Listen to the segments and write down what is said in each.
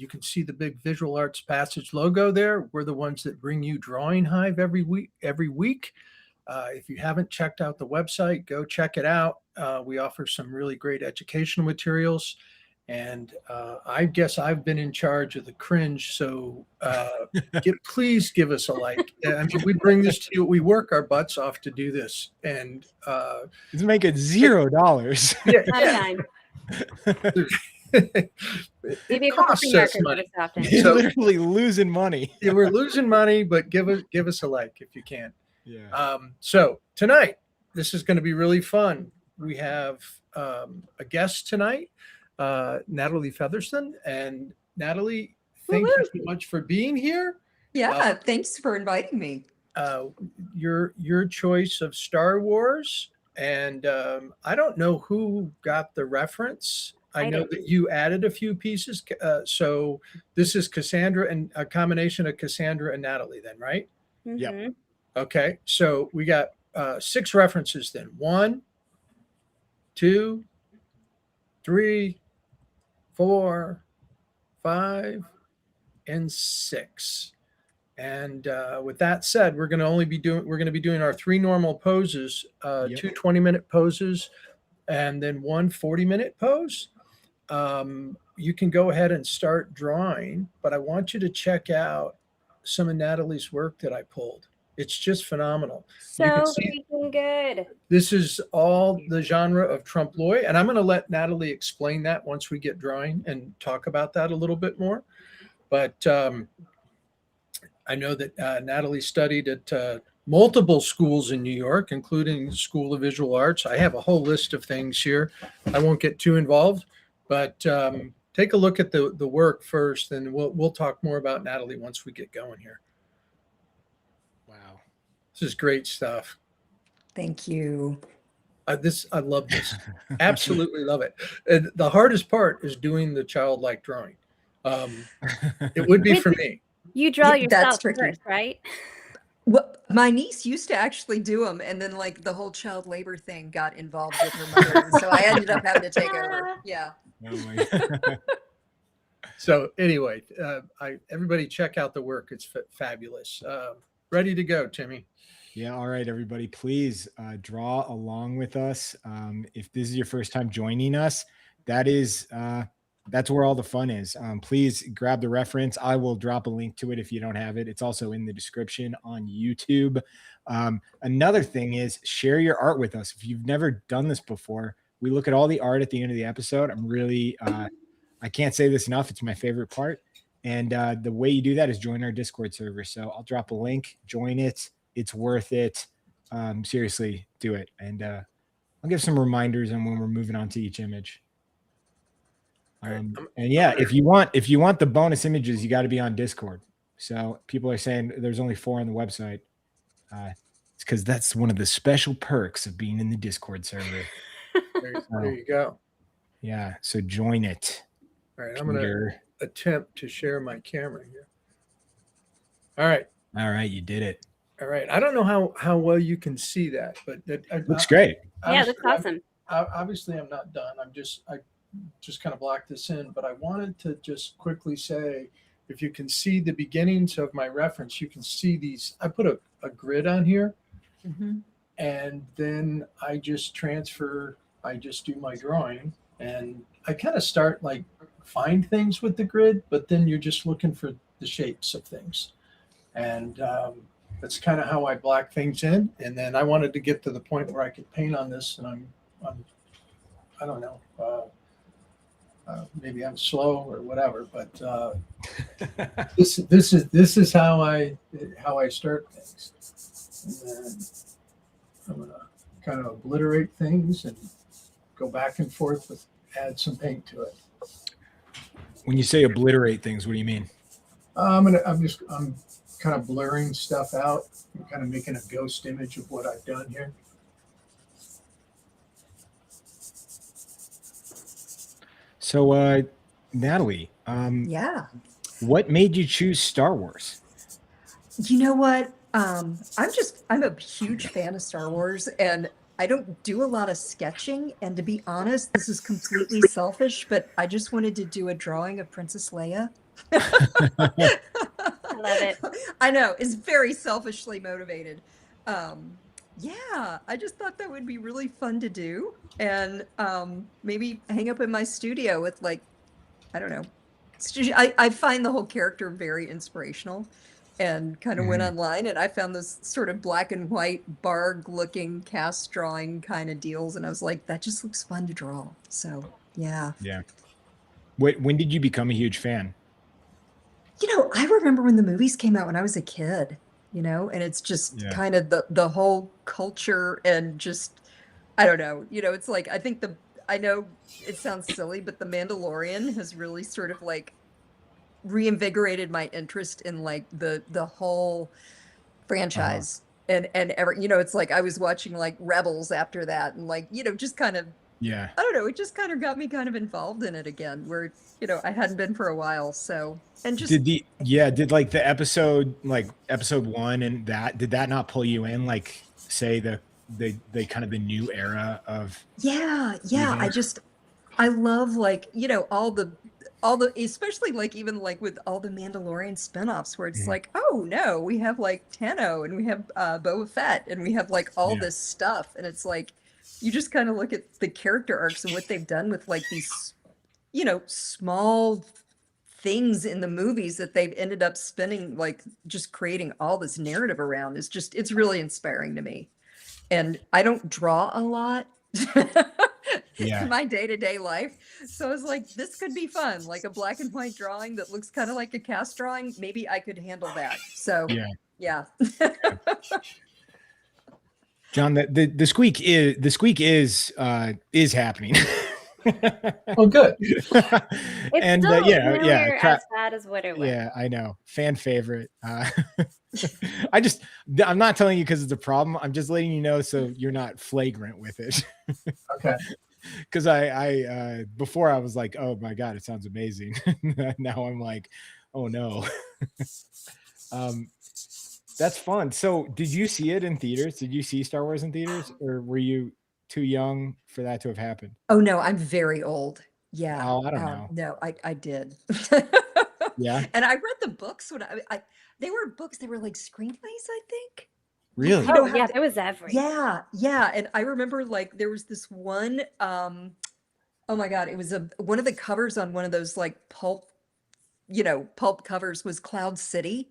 You can see the big Visual Arts Passage logo there. We're the ones that bring you Drawing Hive every week. If you haven't checked out the website, go check it out. We offer some really great educational materials. And I guess I've been in charge of the cringe. So please give us a like. I mean, we bring this to you. We work our butts off to do this. And it's making $0. Yeah. Maybe a couple free markers every so often. You're literally losing money. Yeah, we're losing money, but give us a like if you can. Yeah. So tonight, this is going to be really fun. We have a guest tonight, Natalie Featherston. And Natalie, thank you so much for being here. Yeah, thanks for inviting me. Your choice of Star Wars, and I don't know who got the reference. I know that you added a few pieces. So this is Cassandra and a combination of Cassandra and Natalie then, right? Mm-hmm. Yep. Okay. So we got 6 references then. 1, 2, 3, 4, 5, and 6. And with that said, we're going to be doing our 3 normal poses, 2 20-minute poses, and then 1 40-minute pose. You can go ahead and start drawing, but I want you to check out some of Natalie's work that I pulled. It's just phenomenal. So freaking good. This is all the genre of Trompe L'oeil, and I'm going to let Natalie explain that once we get drawing and talk about that a little bit more. But I know that Natalie studied at multiple schools in New York, including the School of Visual Arts. I have a whole list of things here. I won't get too involved, but take a look at the work first, and we'll talk more about Natalie once we get going here. Wow. This is great stuff. Thank you. I love this. Absolutely love it. And the hardest part is doing the childlike drawing. It would be for me. You draw yourself tricky. first, right? Well, my niece used to actually do them, and then like the whole child labor thing got involved with her mother, and so I ended up having to take over. Yeah. Oh my God. So anyway, everybody check out the work. It's fabulous. Ready to go, Timmy. Yeah. All right, everybody, please draw along with us. If this is your first time joining us, that's where all the fun is. Please grab the reference. I will drop a link to it if you don't have it. It's also in the description on YouTube. Another thing is share your art with us. If you've never done this before, we look at all the art at the end of the episode. I'm really, I can't say this enough. It's my favorite part. And the way you do that is join our Discord server. So I'll drop a link, join it. It's worth it. Seriously, do it. And I'll give some reminders on when we're moving on to each image. And yeah, if you want the bonus images, you got to be on Discord. So people are saying there's only 4 on the website. It's because that's one of the special perks of being in the Discord server. There you go. Yeah. So join it. All right. I'm going to attempt to share my camera here. All right. All right. You did it. All right. I don't know how well you can see that, but looks great. Yeah, that's awesome. Obviously, I'm not done. I just kind of blocked this in, but I wanted to just quickly say, if you can see the beginnings of my reference, you can see these. I put a grid on here, and then I just do my drawing, and I kind of start like find things with the grid, but then you're just looking for the shapes of things. And that's kind of how I block things in. And then I wanted to get to the point where I could paint on this, and I don't know, maybe I'm slow or whatever, but this is how I start things. And then I'm gonna kind of obliterate things and go back and forth add some paint to it. When you say obliterate things, what do you mean? I'm kind of blurring stuff out. I'm kind of making a ghost image of what I've done here. So, Natalie, yeah. What made you choose Star Wars? You know what? I'm a huge fan of Star Wars, and I don't do a lot of sketching. And to be honest, this is completely selfish, but I just wanted to do a drawing of Princess Leia. I love it. I know, it's very selfishly motivated. Yeah, I just thought that would be really fun to do, and maybe hang up in my studio with like, I don't know. I find the whole character very inspirational, and kind of went online and I found this sort of black and white Barg looking cast drawing kind of deals, and I was like, that just looks fun to draw. So yeah. Yeah. When did you become a huge fan? I remember when the movies came out when I was a kid, and it's just kind of the whole culture, and just, I don't know, it's like, I know it sounds silly, but The Mandalorian has really sort of like reinvigorated my interest in like the whole franchise. And it's like I was watching like Rebels after that, and like, just kind of, I don't know, it just kind of got me kind of involved in it again, where, I hadn't been for a while. So, and just did like the episode 1 and did that not pull you in, like say the kind of the new era of I love like, all the especially like even like with all the Mandalorian spinoffs, where it's like, oh no, we have like Tano, and we have Boba Fett, and we have like all this stuff, and it's like, you just kind of look at the character arcs and what they've done with like these, small things in the movies that they've ended up spending, like just creating all this narrative around, is just, it's really inspiring to me. And I don't draw a lot in my day-to-day life. So I was like, this could be fun, like a black and white drawing that looks kind of like a cast drawing. Maybe I could handle that. So yeah. John, the squeak is happening. Oh, good. It's And still yeah, as bad as what it was. Yeah, I know. Fan favorite. I'm not telling you because it's a problem. I'm just letting you know so you're not flagrant with it. Okay. Because I before I was like, oh my God, it sounds amazing. Now I'm like, oh no. That's fun. So did you see it in theaters? Did you see Star Wars in theaters, or were you too young for that to have happened? Oh no, I'm very old. Yeah. Oh, I don't know. No, I did. Yeah. And I read the books when they were books, they were like screenplays, I think. Really? Oh yeah, it was everything. Yeah. And I remember like there was this one, oh my God, it was one of the covers on one of those like pulp covers was Cloud City,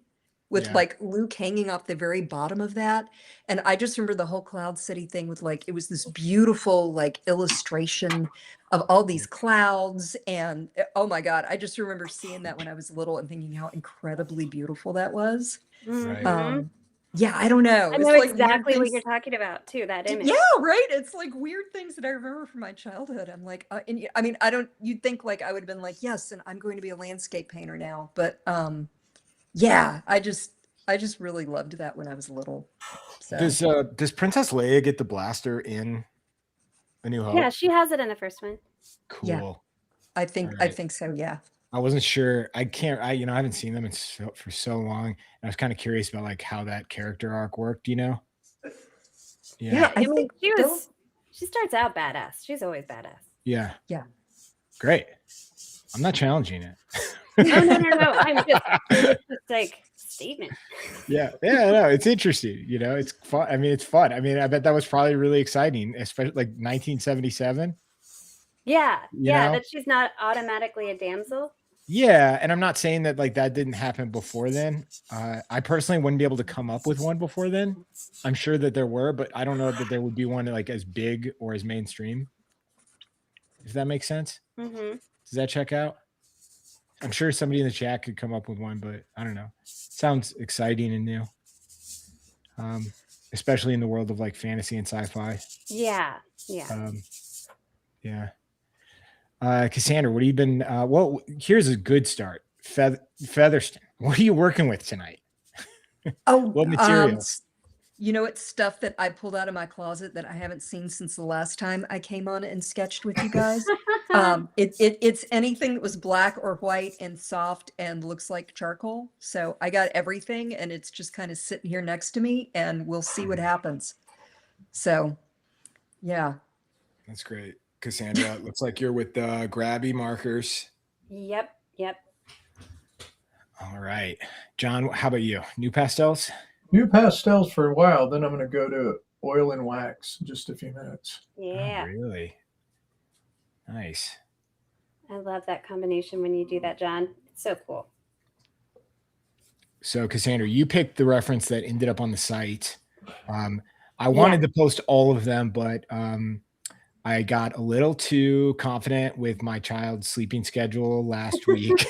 with like Luke hanging off the very bottom of that. And I just remember the whole Cloud City thing with like, it was this beautiful like illustration of all these clouds. And oh my God, I just remember seeing that when I was little and thinking how incredibly beautiful that was. Right. Yeah, I don't know. I know exactly what you're talking about too, that image. Yeah, right. It's like weird things that I remember from my childhood. I'm like, and I mean, you'd think like I would have been like, yes, and I'm going to be a landscape painter now. But yeah, I just really loved that when I was little. So. Does Princess Leia get the blaster in A New Hope? Yeah, she has it in the first one. Cool. Yeah, I think so. Yeah. I wasn't sure. I haven't seen them for so long. And I was kind of curious about like how that character arc worked, Yeah, I mean, she starts out badass. She's always badass. Yeah. Yeah. Great. I'm not challenging it. No. It's just like statement. Yeah, no, it's interesting. It's fun. I mean, it's fun. I mean, I bet that was probably really exciting, especially like 1977. Yeah, You know? that she's not automatically a damsel. Yeah, and I'm not saying that like that didn't happen before then. I personally wouldn't be able to come up with one before then. I'm sure that there were, but I don't know that there would be one like as big or as mainstream. If that makes sense. Mm-hmm. Does that check out? I'm sure somebody in the chat could come up with one, but I don't know. Sounds exciting and new. Especially in the world of like fantasy and sci-fi. Yeah. Yeah. Cassandra, what have you been well, here's a good start. Featherston, what are you working with tonight? Oh, what materials? It's stuff that I pulled out of my closet that I haven't seen since the last time I came on and sketched with you guys. It's anything that was black or white and soft and looks like charcoal. So I got everything, and it's just kind of sitting here next to me, and we'll see what happens. So, yeah. That's great. Cassandra, it looks like you're with Grabby markers. Yep. All right. John, how about you? New pastels? New pastels for a while, then I'm going to go to oil and wax in just a few minutes. Yeah. Oh, really? Nice. I love that combination when you do that, John. It's so cool. So Cassandra, you picked the reference that ended up on the site. I wanted to post all of them, but I got a little too confident with my child's sleeping schedule last week.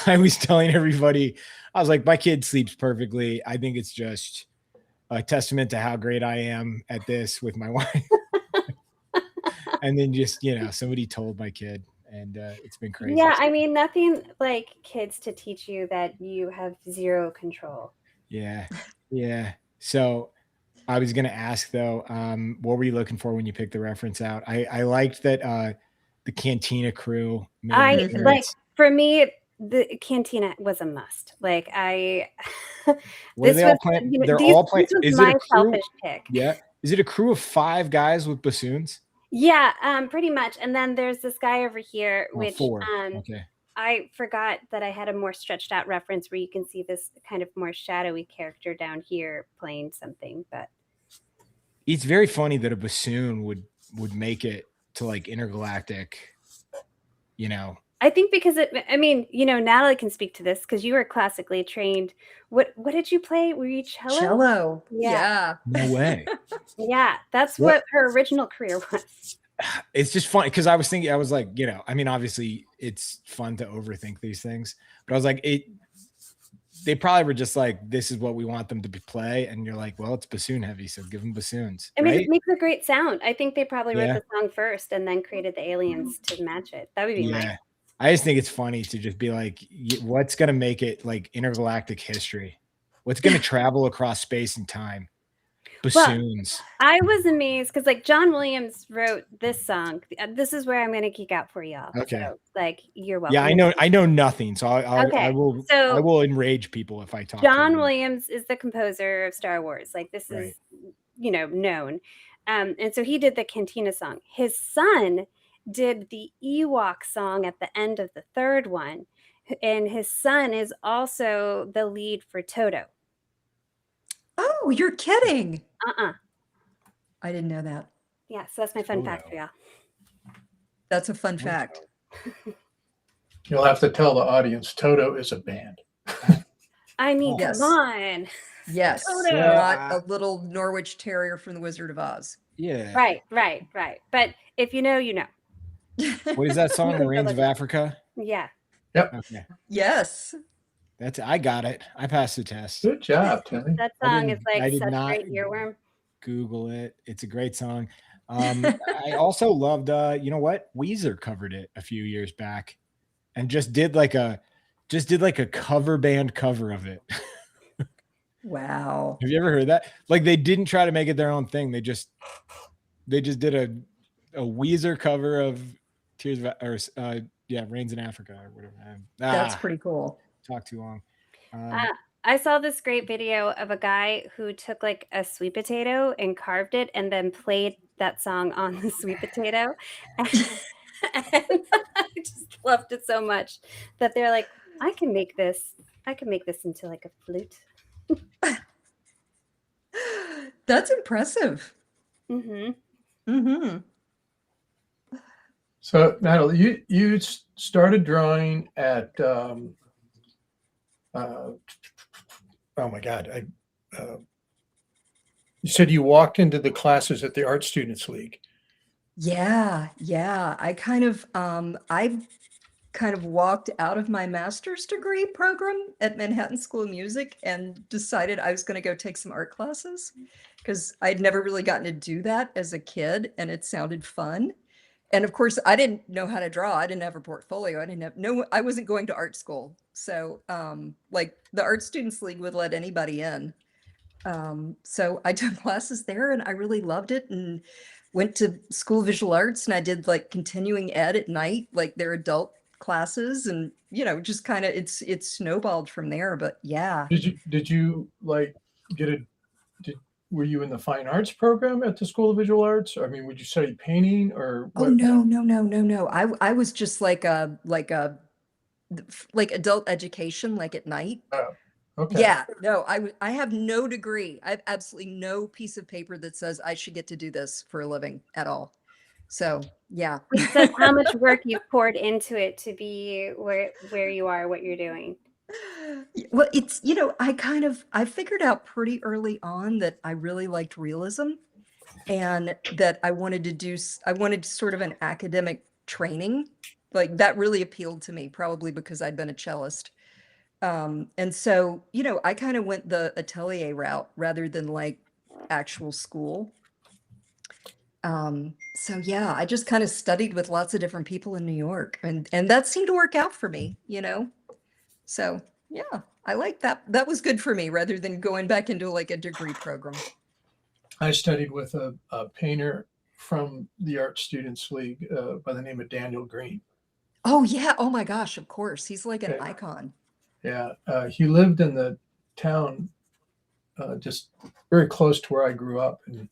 I was telling everybody, I was like, my kid sleeps perfectly. I think it's just a testament to how great I am at this with my wife. And then just, somebody told my kid, and it's been crazy. Yeah, I mean, nothing like kids to teach you that you have zero control. Yeah. So I was going to ask though, what were you looking for when you picked the reference out? I liked that the Cantina crew. For me, the Cantina was a must. Like They're all playing. Is it a crew? Selfish pick. Yeah. Is it a crew of 5 guys with bassoons? Yeah, pretty much. And then there's this guy over here, which 4. Okay. I forgot that I had a more stretched out reference where you can see this kind of more shadowy character down here playing something. But it's very funny that a bassoon would make it to like intergalactic, I think because Natalie can speak to this because you were classically trained. What did you play? Were you cello? Cello. Yeah. No way. Yeah, that's what her original career was. It's just funny because I was thinking, I was like, obviously it's fun to overthink these things, but I was like, they probably were just like, this is what we want them to play. And you're like, well, it's bassoon heavy, so give them bassoons. I mean, it makes a great sound. I think they probably wrote the song first and then created the aliens to match it. That would be nice. I just think it's funny to just be like, what's going to make it like intergalactic history? What's going to travel across space and time? Bassoons. Well, I was amazed because like John Williams wrote this song. This is where I'm going to geek out for y'all. Okay. So, you're welcome. Yeah, I know nothing. So I will enrage people if I talk. John Williams is the composer of Star Wars. Like this is, known. And so he did the Cantina song. His son did the Ewok song at the end of the third one. And his son is also the lead for Toto. Oh, you're kidding. I didn't know that. Yeah, so that's my fun fact for y'all. That's a fun fact. You'll have to tell the audience Toto is a band. I mean, come on. Yes, Toto. Not a little Norwich Terrier from The Wizard of Oz. Yeah. Right. But if you know, you know. What is that song? The Rains of Africa? Yeah. Yep. Okay. Yes. I got it. I passed the test. Good job, Timmy. That song is like such a great earworm. Google it. It's a great song. I also loved, Weezer covered it a few years back and just did like a cover band cover of it. Wow. Have you ever heard that? Like they didn't try to make it their own thing. They just did a Weezer cover of Rains in Africa or whatever. That's pretty cool. Talk too long. I saw this great video of a guy who took like a sweet potato and carved it and then played that song on the sweet potato. And I just loved it so much that they're like, I can make this into like a flute. That's impressive. So Natalie, you started drawing at oh my God, you said you walked into the classes at the Art Students League. Yeah. I've kind of walked out of my master's degree program at Manhattan School of Music and decided I was going to go take some art classes because I'd never really gotten to do that as a kid and it sounded fun. And of course, I didn't know how to draw. I didn't have a portfolio. I wasn't going to art school. So like the Art Students League would let anybody in. So I took classes there and I really loved it and went to School of Visual Arts and I did like continuing ed at night, like their adult classes and, just kind of it's snowballed from there. But yeah. Did you like were you in the fine arts program at the School of Visual Arts? I mean, would you study painting or what? Oh, no. I was just like a like adult education, like at night. Oh, okay. Yeah, no, I have no degree. I have absolutely no piece of paper that says I should get to do this for a living at all. So yeah. Which says how much work you've poured into it to be where you are, what you're doing. Well, it's, I figured out pretty early on that I really liked realism, and that I wanted sort of an academic training. Like that really appealed to me, probably because I'd been a cellist. And so, I kind of went the atelier route rather than like actual school. So yeah, I just kind of studied with lots of different people in New York, and that seemed to work out for me, So yeah, I like that. That was good for me rather than going back into like a degree program. I studied with a painter from the Art Students League by the name of Daniel Green. Oh yeah. Oh my gosh. Of course. He's like an Yeah. icon. Yeah, he lived in the town just very close to where I grew up, and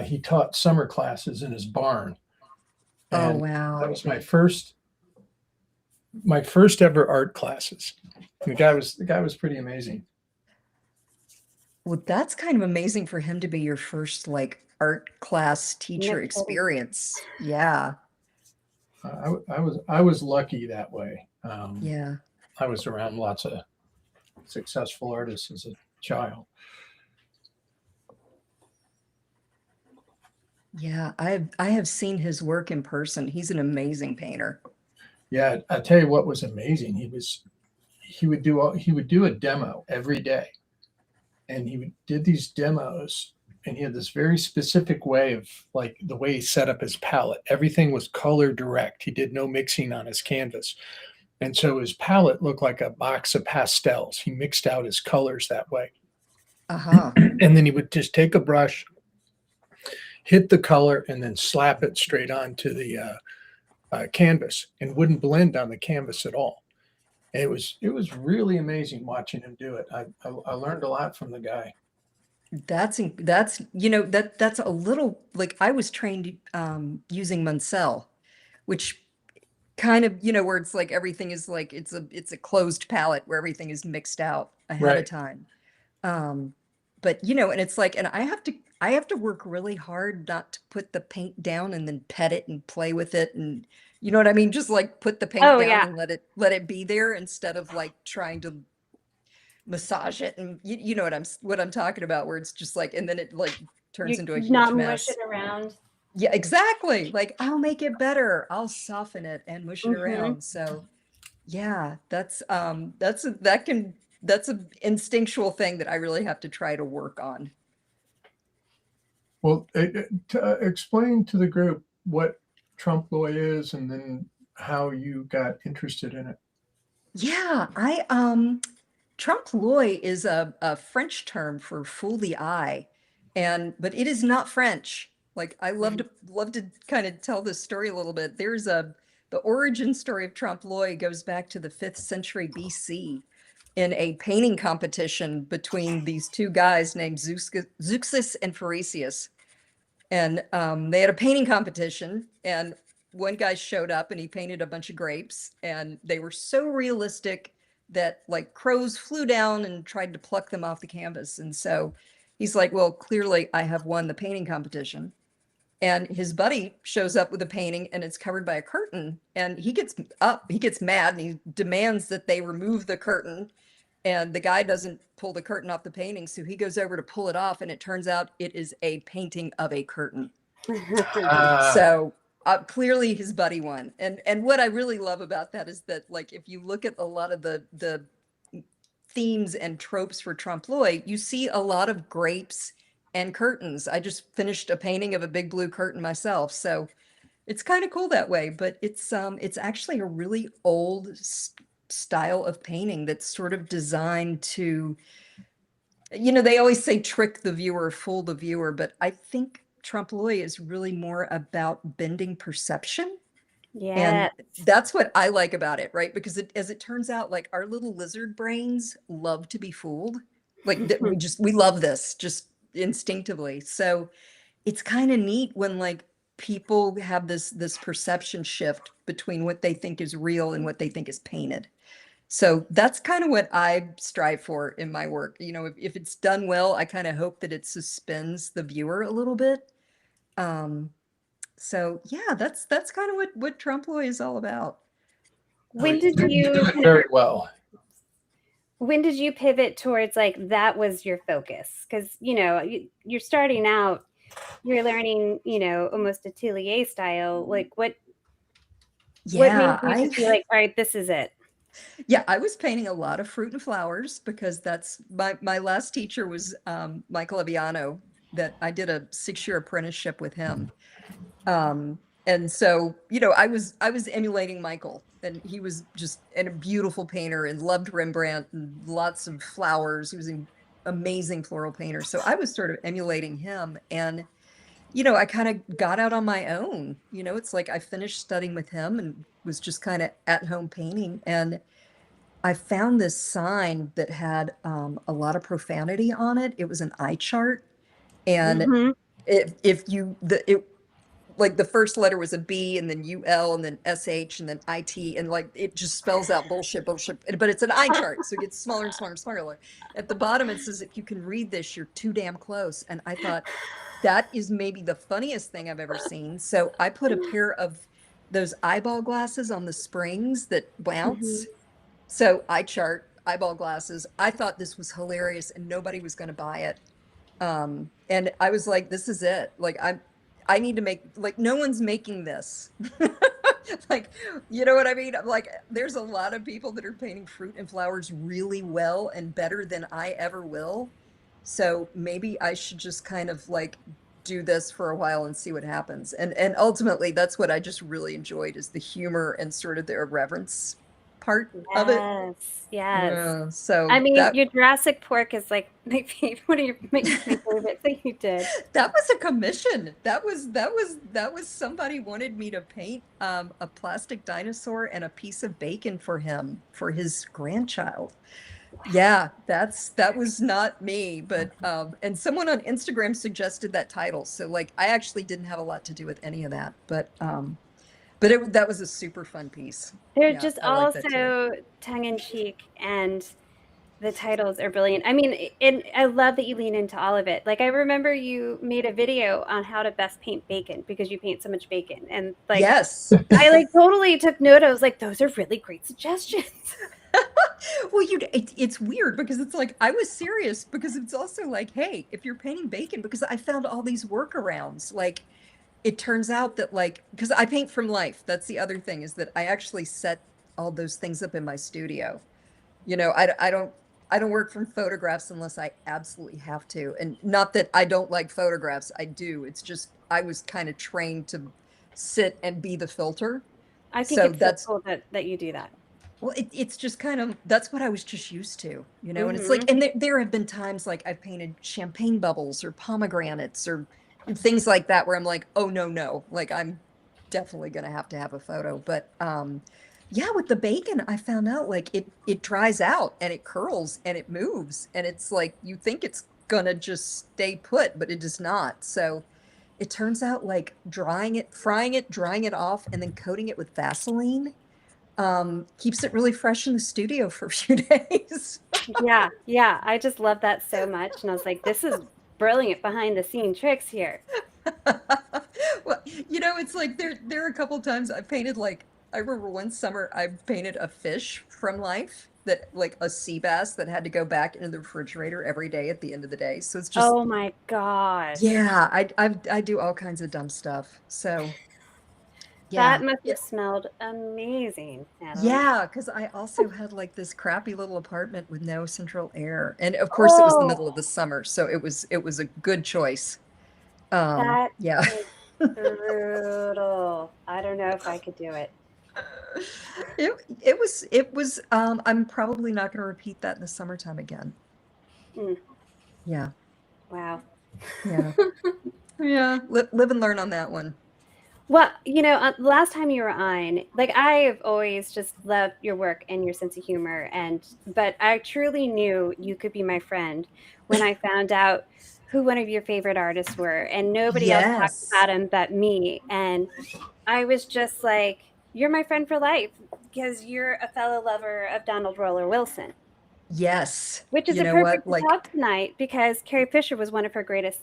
he taught summer classes in his barn. Oh And wow. that was my first ever art classes. And the guy was pretty amazing. Well, that's kind of amazing for him to be your first like art class teacher kidding. experience. Yeah. I was lucky that way. Yeah. I was around lots of successful artists as a child. Yeah. I have seen his work in person. He's an amazing painter. Yeah, I tell you what was amazing. He would do a demo every day, and did these demos, and he had this very specific way of like the way he set up his palette. Everything was color direct. He did no mixing on his canvas. And so his palette looked like a box of pastels. He mixed out his colors that way. Uh-huh. And then he would just take a brush, hit the color, and then slap it straight onto the canvas, and wouldn't blend on the canvas at all. And it was really amazing watching him do it. I learned a lot from the guy. That's that's a little like I was trained using Munsell, which kind of, where it's like everything is like it's a closed palette where everything is mixed out ahead of time. But and it's like, and I have to work really hard not to put the paint down and then pet it and play with it, and you know what I mean? Just like put the paint down and let it be there instead of like trying to massage it, and you know what I'm talking about, where it's just like, and then it like turns into a huge not mess. mush it around. Yeah, exactly. Like I'll make it better. I'll soften it and mush it around. So yeah, that's an instinctual thing that I really have to try to work on. Well, explain to the group what Trompe L'oeil is, and then how you got interested in it. Yeah, Trompe L'oeil is a French term for fool the eye, but it is not French. Like I love to kind of tell this story a little bit. The origin story of Trompe L'oeil goes back to the 5th century BC in a painting competition between these two guys named Zeuxis and Pharesius. And they had a painting competition, and one guy showed up and he painted a bunch of grapes, and they were so realistic that like crows flew down and tried to pluck them off the canvas. And so he's like, well, clearly I have won the painting competition. And his buddy shows up with a painting and it's covered by a curtain, and he gets mad and he demands that they remove the curtain, and the guy doesn't pull the curtain off the painting. So he goes over to pull it off, and it turns out it is a painting of a curtain. So clearly his buddy won. And what I really love about that is that, like, if you look at a lot of the themes and tropes for Trompe L'oeil, you see a lot of grapes and curtains. I just finished a painting of a big blue curtain myself, so it's kind of cool that way. But it's actually a really old style of painting that's sort of designed to, they always say trick the viewer, fool the viewer, but I think Trompe L'oeil is really more about bending perception. Yeah. And that's what I like about it, right? Because as it turns out, like our little lizard brains love to be fooled. Like we love this just instinctively. So it's kind of neat when like people have this perception shift between what they think is real and what they think is painted. So that's kind of what I strive for in my work. You know, if it's done well, I kind of hope that it suspends the viewer a little bit. So yeah, that's kind of what Trompe L'oeil is all about. When did do you it very well. when did you pivot towards like that was your focus? Because you know you're starting out, you're learning, you know, almost atelier style. Like what made Yeah, you just be like, all right, this is it? yeah, I was painting a lot of fruit and flowers because that's my last teacher was Michael Aviano, that I did a 6-year apprenticeship with him. And so, you know, I was emulating Michael, and he was just a beautiful painter and loved Rembrandt and lots of flowers. He was an amazing floral painter. So I was sort of emulating him, and you know, I kind of got out on my own. You know, it's like I finished studying with him and was just kind of at home painting, and I found this sign that had a lot of profanity on it. It was an eye chart, and Mhm. if you it like the first letter was a B, and then UL, and then SH, and then IT, and like it just spells out bullshit, but it's an eye chart, so it gets smaller and smaller and smaller. At the bottom it says, if you can read this, you're too damn close. And I thought, that is maybe the funniest thing I've ever seen. So I put a pair of those eyeball glasses on the springs that bounce. So eye chart, eyeball glasses. I thought this was hilarious, and nobody was going to buy it. And I was like, this is it. Like I need to make, like, no one's making this. Like, you know what I mean? Like, there's a lot of people that are painting fruit and flowers really well and better than I ever will. So maybe I should just kind of like do this for a while and see what happens. And ultimately that's what I just really enjoyed, is the humor and sort of the irreverence part of it. Yes. Yeah, so I mean, that your Jurassic Pork is like my favorite, one of my favorite thing you did. that was a commission. That was somebody wanted me to paint a plastic dinosaur and a piece of bacon for him for his grandchild. Yeah, that was not me, but and someone on Instagram suggested that title. So like I actually didn't have a lot to do with any of that, but that was a super fun piece. They're Yeah, just I like that too. also tongue in cheek, and the titles are brilliant. I mean, and I love that you lean into all of it. Like I remember you made a video on how to best paint bacon because you paint so much bacon, and like Yes. I like totally took note. I was like, those are really great suggestions. Well, it's weird because it's like I was serious, because it's also like, hey, if you're painting bacon, because I found all these workarounds. Like it turns out that, like, because I paint from life. That's the other thing, is that I actually set all those things up in my studio. You know, I don't work from photographs unless I absolutely have to. And not that I don't like photographs, I do. It's just I was kind of trained to sit and be the filter. I think So it's so that's, cool that you do that. well, it's just kind of, that's what I was just used to, you know. And it's Mhm. like, and there have been times like I've painted champagne bubbles or pomegranates or things like that where I'm like, oh no, like I'm definitely gonna have to have a photo. But yeah, with the bacon, I found out like it dries out and it curls and it moves, and it's like you think it's gonna just stay put, but it does not. So it turns out like drying it, frying it, drying it off, and then coating it with Vaseline keeps it really fresh in the studio for a few days. Yeah. I just love that so much, and I was like, this is brilliant behind the scene tricks here. Well, you know, it's like there are a couple times I've painted, like I remember one summer I painted a fish from life, that like a sea bass that had to go back into the refrigerator every day at the end of the day. So it's just, Oh my gosh. yeah, I do all kinds of dumb stuff. So That yeah. must have smelled amazing, Natalie. Yeah, because I also had like this crappy little apartment with no central air. And of course it was the middle of the summer, so it was a good choice. That Yeah. is brutal. I don't know if I could do it. It was I'm probably not going to repeat that in the summertime again. Mm. Yeah. Wow. Yeah. Yeah. Live and learn on that one. Well, you know, last time you were on, like I've always just loved your work and your sense of humor, but I truly knew you could be my friend when I found out who one of your favorite artists were, and nobody else talked Yes. about him but me. And I was just like, you're my friend for life because you're a fellow lover of Donald Roller Wilson. Yes. Which is You a know perfect what? Like, talk tonight because Carrie Fisher was one of her greatest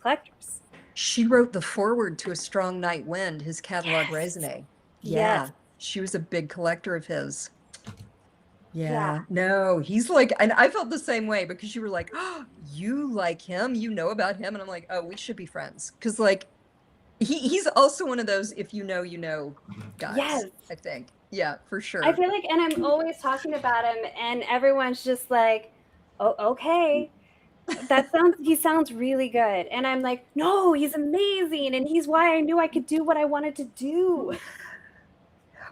collectors. she wrote the foreword to A Strong Night Wind, his catalog Yes. raisonné. Yes. Yeah. She was a big collector of his. Yeah. Yeah. No, he's like, and I felt the same way because you were like, oh, you like him, you know about him. And I'm like, oh, we should be friends. Cause like, he's also one of those, if you know guys, Yes. I think. Yeah, for sure. I feel like, and I'm always talking about him, and everyone's just like, oh, okay. He sounds really good. And I'm like, no, he's amazing. And he's why I knew I could do what I wanted to do.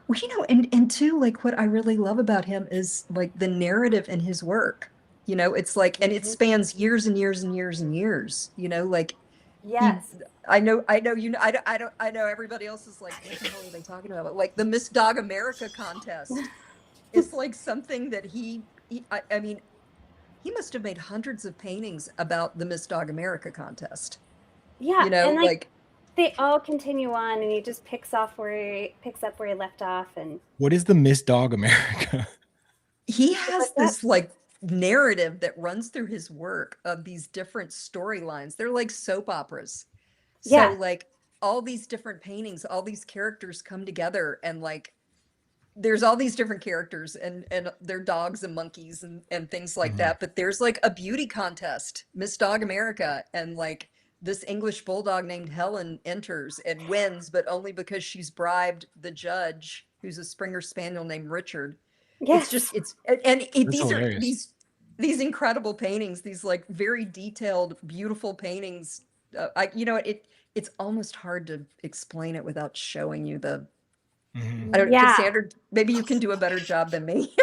Well, you know, and too, like what I really love about him is like the narrative in his work. You know, it's like, and it spans years and years and years and years. You know, like Yes. I know, you know, I know everybody else is like, what the hell are they talking about? But like the Miss Dog America contest, it's like something that I mean, he must have made hundreds of paintings about the Miss Dog America contest. Yeah. You know, and like they all continue on, and he just picks up where he left off. And What is the Miss Dog America? he has this like narrative that runs through his work of these different storylines. They're like soap operas. Yeah. So like all these different paintings, all these characters come together, and like there's all these different characters, and they're dogs and monkeys and things like that. But there's like a beauty contest, Miss Dog America, and like this English bulldog named Helen enters and wins, but only because she's bribed the judge, who's a Springer Spaniel named Richard. Yes. These are hilarious. these incredible paintings, these like very detailed, beautiful paintings. It's almost hard to explain it without showing you the. I don't, Yeah. Cassandra, maybe you can do a better job than me.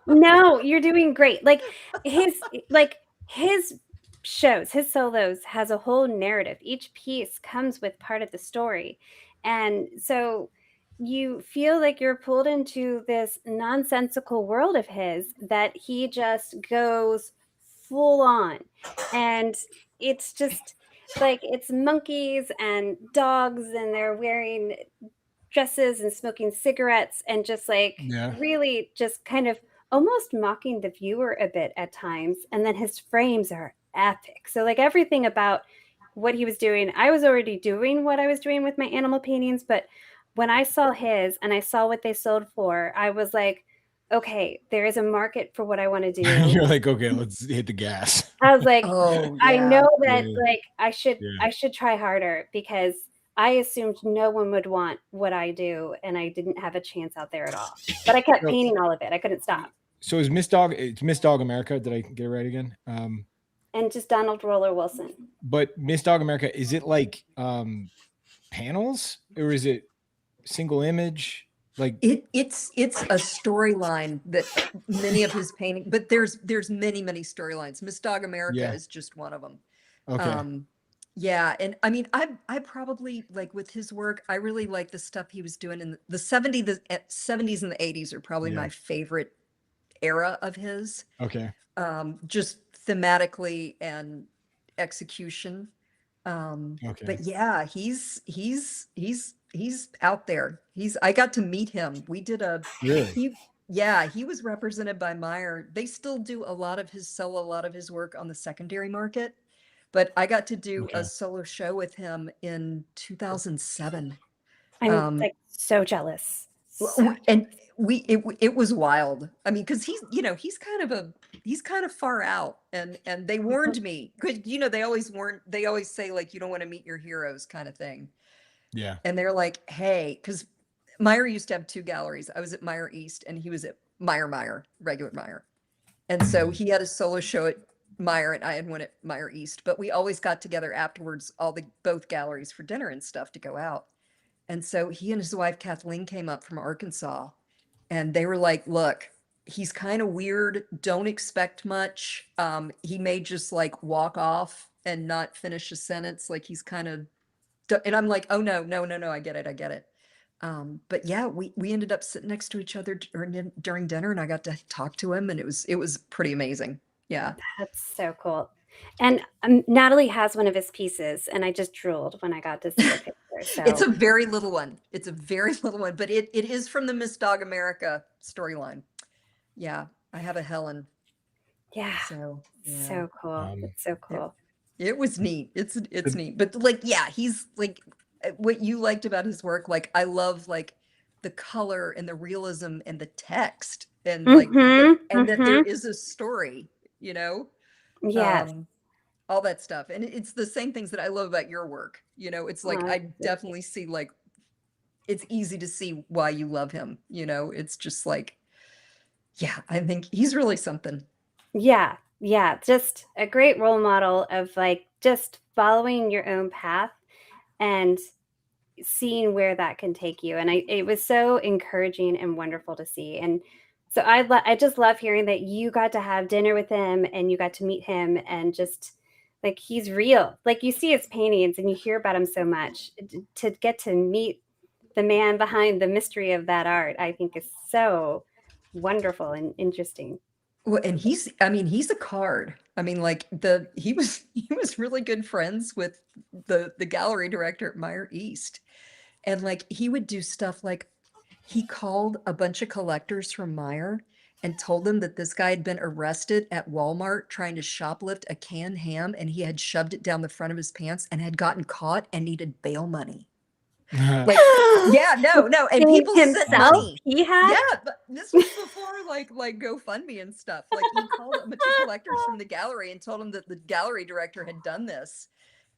No, you're doing great. Like his shows, his solos has a whole narrative. Each piece comes with part of the story. And so you feel like you're pulled into this nonsensical world of his that he just goes full on. And it's just like it's monkeys and dogs, and they're wearing dresses and smoking cigarettes, and just like really just kind of almost mocking the viewer a bit at times. And then his frames are epic. So like everything about what he was doing, I was already doing what I was doing with my animal paintings, but when I saw his and I saw what they sold for, I was like, okay, there is a market for what I want to do. You're like, okay, let's hit the gas. I was like, Oh, I yeah. know that Yeah. like I should try harder, because I assumed no one would want what I do, and I didn't have a chance out there at all. But I kept painting all of it. I couldn't stop. So is Miss Dog? It's Miss Dog America. Did I get it right again? And just Donald Roller Wilson. But Miss Dog America, is it like panels, or is it single image? Like it's a storyline that many of his painting, but there's many storylines. Miss Dog America is just one of them. Okay. Yeah, and I mean, I probably like with his work, I really like the stuff he was doing in the 70s and the 80s are probably my favorite era of his. Okay. Just thematically and execution. Okay. But yeah, he's out there. I got to meet him. We did Really? he was represented by Meyer. They still do sell a lot of his work on the secondary market. But I got to do a solo show with him in 2007. I'm like so jealous. And it was wild. I mean, because he's kind of far out, and they warned me, because they always say like, you don't want to meet your heroes kind of thing. Yeah. And they're like, hey, because Meyer used to have two galleries. I was at Meyer East, and he was at Meyer, regular Meyer. And so he had a solo show at Meyer, and I had one at Meyer East, but we always got together afterwards, both galleries, for dinner and stuff to go out. And so he and his wife Kathleen came up from Arkansas, and they were like, look, he's kind of weird, don't expect much. He may just like walk off and not finish a sentence, like he's kind of, and I'm like, oh no, I get it. But yeah, we ended up sitting next to each other during dinner, and I got to talk to him, and it was pretty amazing. Yeah. That's so cool. And Natalie has one of his pieces, and I just drooled when I got to see the picture. So It's a very little one. It's a very little one, but it is from the Miss Dog America storyline. Yeah, I have a Helen. yeah, So yeah. so cool. It's so cool. It was neat. It's neat. But like, yeah, he's like what you liked about his work. Like, I love like the color and the realism and the text and like and that there is a story, you know? Yes. All that stuff. And it's the same things that I love about your work. You know, it's like I definitely see like it's easy to see why you love him, you know? It's just like, yeah, I think he's really something. Yeah. Yeah. Just a great role model of like just following your own path and seeing where that can take you. And it was so encouraging and wonderful to see. And so I just love hearing that you got to have dinner with him and you got to meet him, and just like he's real. Like you see his paintings and you hear about him so much. To get to meet the man behind the mystery of that art, I think is so wonderful and interesting. Well, and he's a card. I mean, like he was really good friends with the gallery director at Meyer East. And like he would do stuff like he called a bunch of collectors from Meyer and told them that this guy had been arrested at Walmart trying to shoplift a canned ham, and he had shoved it down the front of his pants and had gotten caught and needed bail money. Like, yeah, no, and people sent money. He had, yeah, but this was before like GoFundMe and stuff. Like he called a bunch of collectors from the gallery and told them that the gallery director had done this,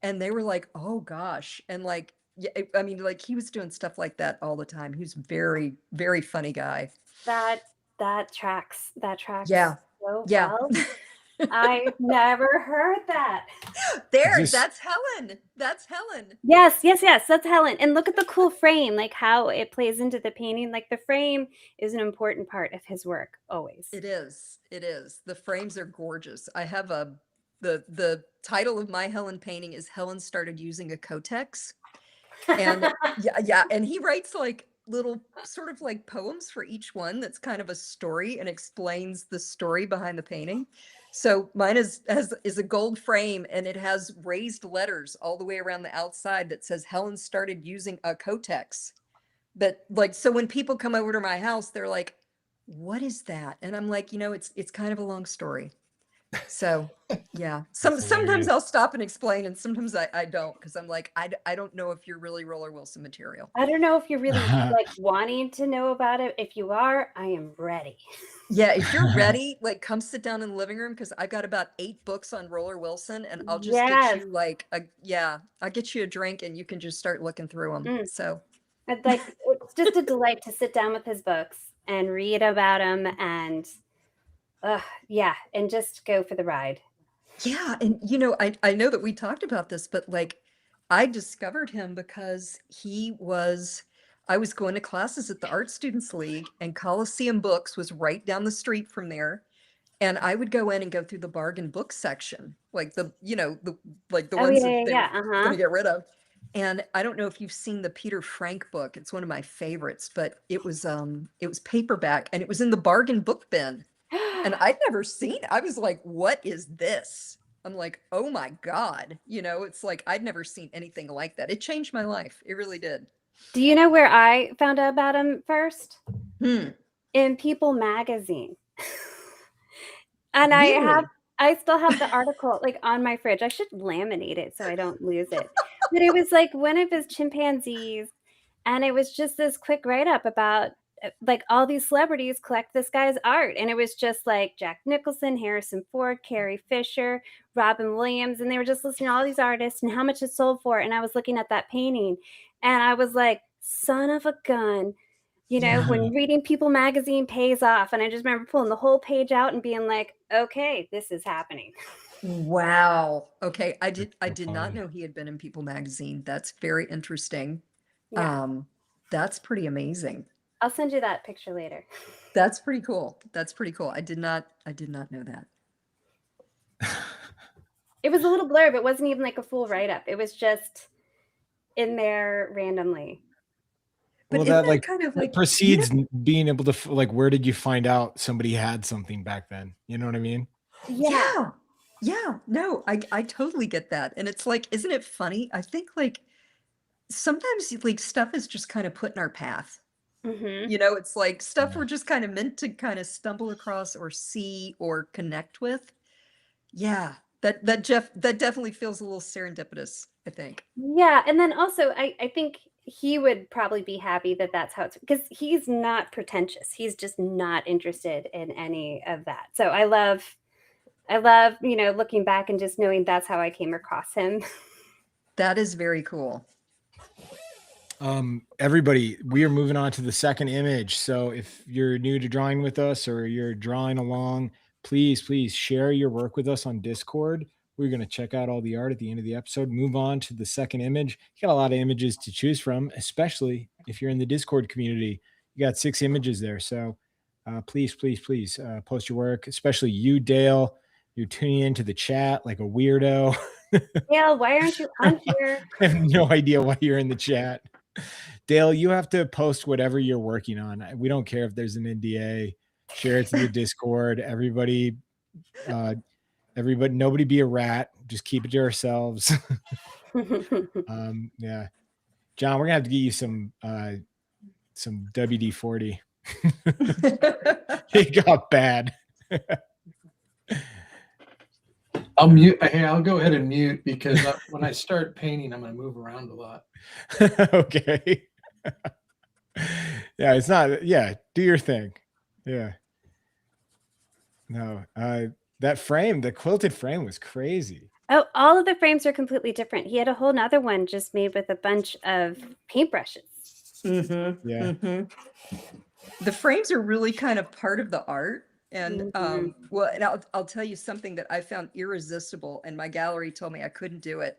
and they were like, "Oh gosh!" And like, yeah, I mean, like he was doing stuff like that all the time. He was very, very funny guy. That tracks. Yeah, So yeah. well. I've never heard that. That's Helen. That's Helen. Yes, that's Helen. And look at the cool frame, like how it plays into the painting. Like the frame is an important part of his work, always. It is. The frames are gorgeous. I have the title of my Helen painting is Helen Started Using a Cotex. And yeah, and he writes like little sort of like poems for each one that's kind of a story and explains the story behind the painting. So mine is a gold frame, and it has raised letters all the way around the outside that says Helen started using a Cotex. But like, so when people come over to my house, they're like, what is that? And I'm like, you know, it's kind of a long story. So yeah, sometimes I'll stop and explain, and sometimes I don't, because I'm like, I don't know if you're really Roller Wilson material. I don't know if you're really like wanting to know about it. If you are, I am ready. Yeah, if you're ready, like come sit down in the living room, because I've got about 8 books on Roller Wilson, and I'll just get you like I'll get you a drink and you can just start looking through them. So like it's just a delight to sit down with his books and read about him, and and just go for the ride. Yeah, and you know, I know that we talked about this, but like I discovered him because I was going to classes at the Art Students League, and Coliseum Books was right down the street from there. And I would go in and go through the bargain book section, like the ones that they're going to get rid of. And I don't know if you've seen the Peter Frank book. It's one of my favorites, but it was paperback, and it was in the bargain book bin. And I'd never seen it. I was like, what is this? I'm like, oh my God. You know, it's like, I'd never seen anything like that. It changed my life. It really did. Do you know where I found out about him first? In People magazine. And really? I still have the article like on my fridge. I should laminate it so I don't lose it. But it was like one of his chimpanzees, and it was just this quick write-up about like all these celebrities collect this guy's art, and it was just like Jack Nicholson, Harrison Ford, Carrie Fisher, Robin Williams, and they were just listing all these artists and how much it sold for. And I was looking at that painting, and I was like, son of a gun, you know, when reading People magazine pays off. And I just remember pulling the whole page out and being like, okay, this is happening. Wow. Okay, I did not know he had been in People magazine. That's very interesting. Yeah. That's pretty amazing. I'll send you that picture later. That's pretty cool. I did not know that. It was a little blurb. It wasn't even like a full write-up. It was just in there randomly. But well, that kind of like precedes being able to like, where did you find out somebody had something back then? You know what I mean? Yeah. Yeah, no, I totally get that. And it's like, isn't it funny? I think like sometimes like stuff is just kind of put in our path. Hmm. You know, it's like stuff Yeah. we're just kind of meant to kind of stumble across or see or connect with. Yeah, that definitely feels a little serendipitous, I think. Yeah, and then also I think he would probably be happy that that's how it's because he's not pretentious. He's just not interested in any of that. So I love, looking back and just knowing that's how I came across him. That is very cool. Everybody, we are moving on to the second image. So if you're new to drawing with us or you're drawing along, please share your work with us on Discord. We're going to check out all the art at the end of the episode. Move on to the second image. You got a lot of images to choose from, especially if you're in the Discord community. You got 6 images there. So please post your work, especially you, Dale. You're tuning into the chat like a weirdo. Dale, why aren't you on here? I have no idea why you're in the chat. Dale, you have to post whatever you're working on. We don't care if there's an NDA. Share it to the Discord. Everybody, nobody be a rat. Just keep it to ourselves. Yeah, John, we're gonna have to get you some WD-40. It got bad. I'll mute. Hey, I'll go ahead and mute because when I start painting, I'm going to move around a lot. Okay. Yeah, it's not. Yeah, do your thing. Yeah. No, that frame, the quilted frame was crazy. Oh, all of the frames are completely different. He had a whole nother one just made with a bunch of paintbrushes. Mm-hmm. Yeah. Mm-hmm. The frames are really kind of part of the art. And well, and I'll tell you something that I found irresistible, and my gallery told me I couldn't do it.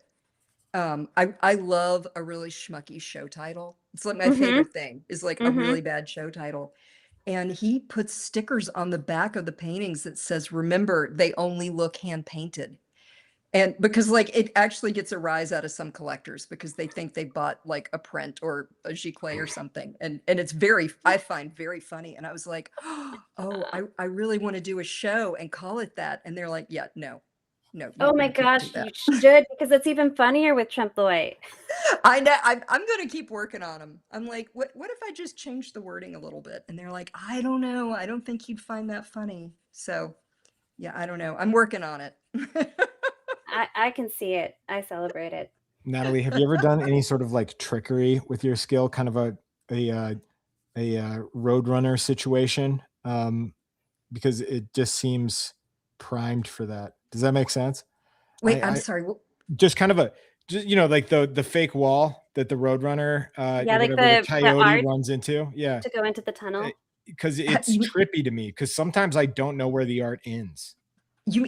I love a really schmucky show title. It's like my favorite thing is like a really bad show title. And he puts stickers on the back of the paintings that says, remember, they only look hand painted. And because like it actually gets a rise out of some collectors because they think they bought like a print or a giclée or something. And it's I find very funny. And I was like, oh, I really want to do a show and call it that. And they're like, yeah, no. Oh my you can't do gosh, that. you should because it's even funnier with Trompe L'oeil. I know. I'm going to keep working on them. I'm like, what if I just change the wording a little bit? And they're like, I don't know. I don't think you'd find that funny. So yeah, I don't know. I'm working on it. I can see it. I celebrate it. Natalie, have you ever done any sort of like trickery with your skill, kind of a roadrunner situation? Because it just seems primed for that. Does that make sense? Wait, I'm sorry. Just kind of like the fake wall that the roadrunner, Yeah, like the the coyote art runs into. Yeah, to go into the tunnel. because it's trippy to me. Because sometimes I don't know where the art ends.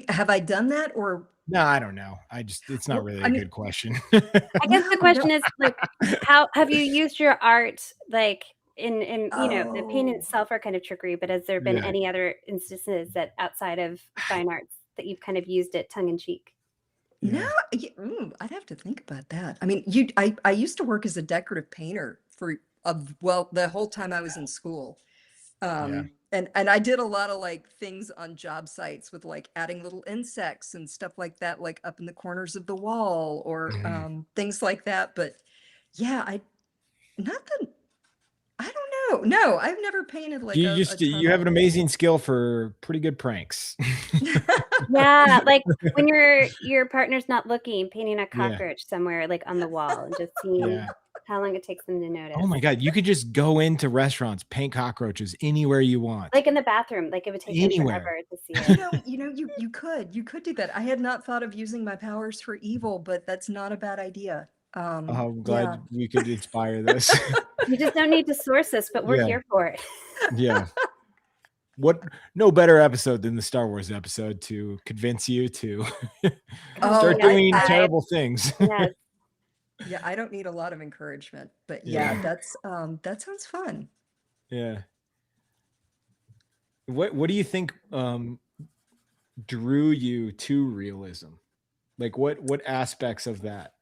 Have I done that or? No, I don't know. It's not really a good question. I guess the question is like, how have you used your art like in the paint itself are kind of trickery, but has there been any other instances that outside of fine arts that you've kind of used it tongue in cheek? No, I'd have to think about that. I mean, I used to work as a decorative painter for the whole time I was in school. And I did a lot of like things on job sites with like adding little insects and stuff like that, like up in the corners of the wall or things like that. But yeah, I don't know. No, I've never painted like you have an amazing skill for pretty good pranks. Yeah, like when your partner's not looking, painting a cockroach somewhere like on the wall and just seeing how long it takes them to notice. Oh my God, you could just go into restaurants, paint cockroaches anywhere you want. Like in the bathroom, like it would take them forever to see it. You could do that. I had not thought of using my powers for evil, but that's not a bad idea. I'm glad we could inspire this. You just don't need to source this, but we're here for it. Yeah. No better episode than the Star Wars episode to convince you to start doing terrible things. Yes. Yeah, I don't need a lot of encouragement, but that sounds fun. Yeah. What do you think drew you to realism? Like what aspects of that?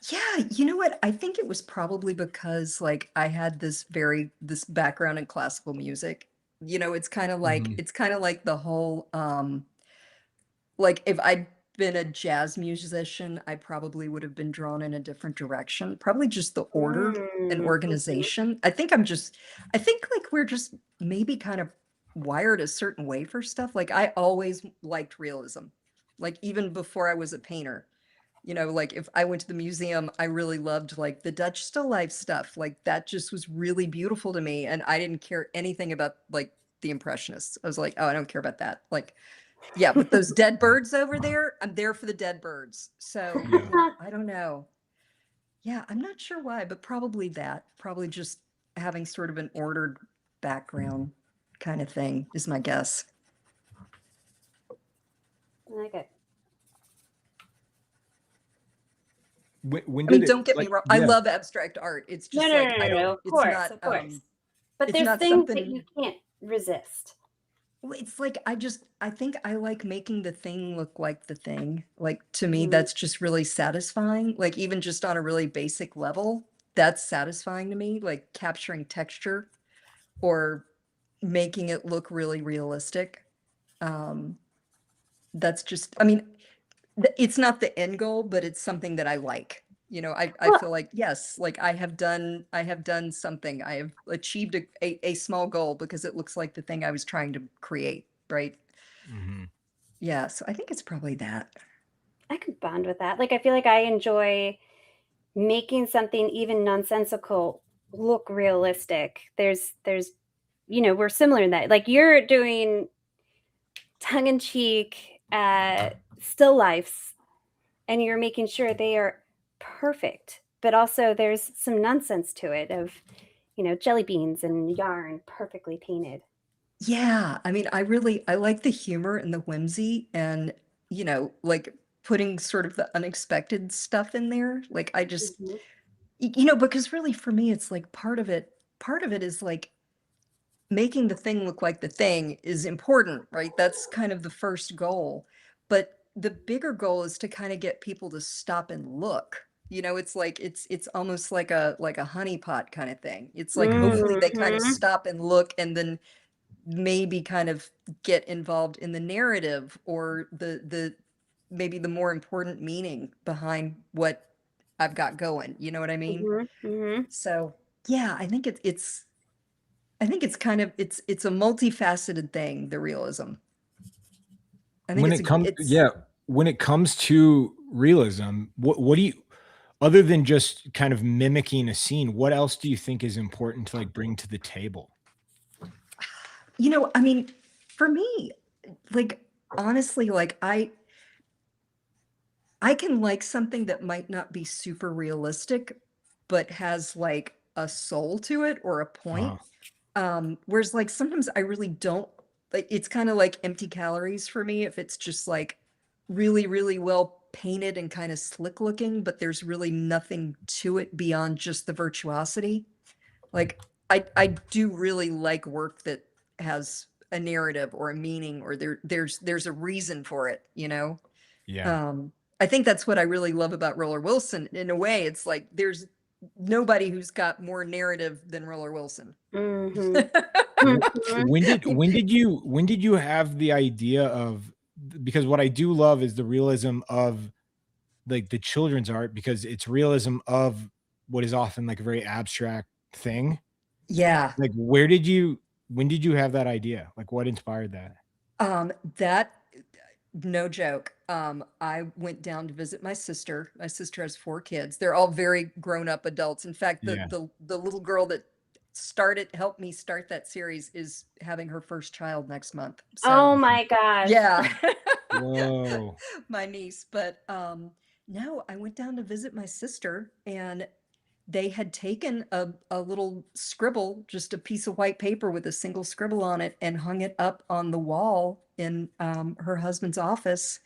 Yeah, you know what? I think it was probably because like I had this background in classical music. It's kind of like the whole like if I been a jazz musician, I probably would have been drawn in a different direction. Probably just the order and Mhm. organization. I think like we're just maybe kind of wired a certain way for stuff. Like I always liked realism. Like even before I was a painter. You know, like if I went to the museum, I really loved like the Dutch still life stuff. Like that just was really beautiful to me. And I didn't care anything about like the Impressionists. I was like, oh, I don't care about that. Like, yeah, but those dead birds over there, I'm there for the dead birds. So Yeah. yeah, I don't know. Yeah, I'm not sure why, but probably that. Probably just having sort of an ordered background kind of thing is my guess. I like it. When I mean, did it, don't get me like, wrong. I yeah. love abstract art. It's No, just no, like no, I no, don't, no. Of it's course, not of course. But it's there's not things that something. you can't resist. Well, it's like I think I like making the thing look like the thing. Like to me, Mhm. that's just really satisfying. Like even just on a really basic level, that's satisfying to me. Like capturing texture or making it look really realistic. Um, that's just, I mean, it's not the end goal, but it's something that I like. You know, I Well, feel like, yes, like I have done something. I have achieved a small goal because it looks like the thing I was trying to create, right? Mhm. Yeah, so I think it's probably that. I could bond with that. Like I feel like I enjoy making something even nonsensical look realistic. There's we're similar in that. Like you're doing tongue in cheek still lifes and you're making sure they are perfect. But also there's some nonsense to it of, jelly beans and yarn perfectly painted. Yeah, I mean, I like the humor and the whimsy and, you know, like putting sort of the unexpected stuff in there. Like I just, Mhm. you know, because really for me, it's like part of it is like making the thing look like the thing is important, right? That's kind of the first goal. But the bigger goal is to kind of get people to stop and look. You know, it's like it's almost like a honeypot kind of thing. It's like hopefully they kind of Mhm. stop and look and then maybe kind of get involved in the narrative or the maybe the more important meaning behind what I've got going. You know what I mean? Mhm. Mhm. So yeah, I think I think it's kind of it's a multifaceted thing, the realism. I think When it comes, it's yeah, when it comes to realism, what do you, other than just kind of mimicking a scene, what else do you think is important to like bring to the table? you know, I mean, for me, like honestly, like I can like something that might not be super realistic, but has like a soul to it or a point. Uh, Whereas like sometimes I really don't like it's kind of like empty calories for me if it's just like really, really well painted and kind of slick looking, but there's really nothing to it beyond just the virtuosity. Like I do really like work that has a narrative or a meaning or there's a reason for it, you know? yeah. Um, I think that's what I really love about Roller Wilson. In a way, it's like there's nobody who's got more narrative than Roller Wilson. Mhm. Wh- Mhm. when did you have the idea of, because what I do love is the realism of like the children's art, because it's realism of what is often like a very abstract thing. Yeah. Like when did you have that idea? Like what inspired that? That no joke. I went down to visit my sister. My sister has 4 kids. They're all very grown-up adults. In fact, Yeah. the little girl that helped me start that series is having her first child next month. So Oh my gosh. yeah. Whoa. My niece. But no, I went down to visit my sister and they had taken a little scribble, just a piece of white paper with a single scribble on it, and hung it up on the wall in her husband's office.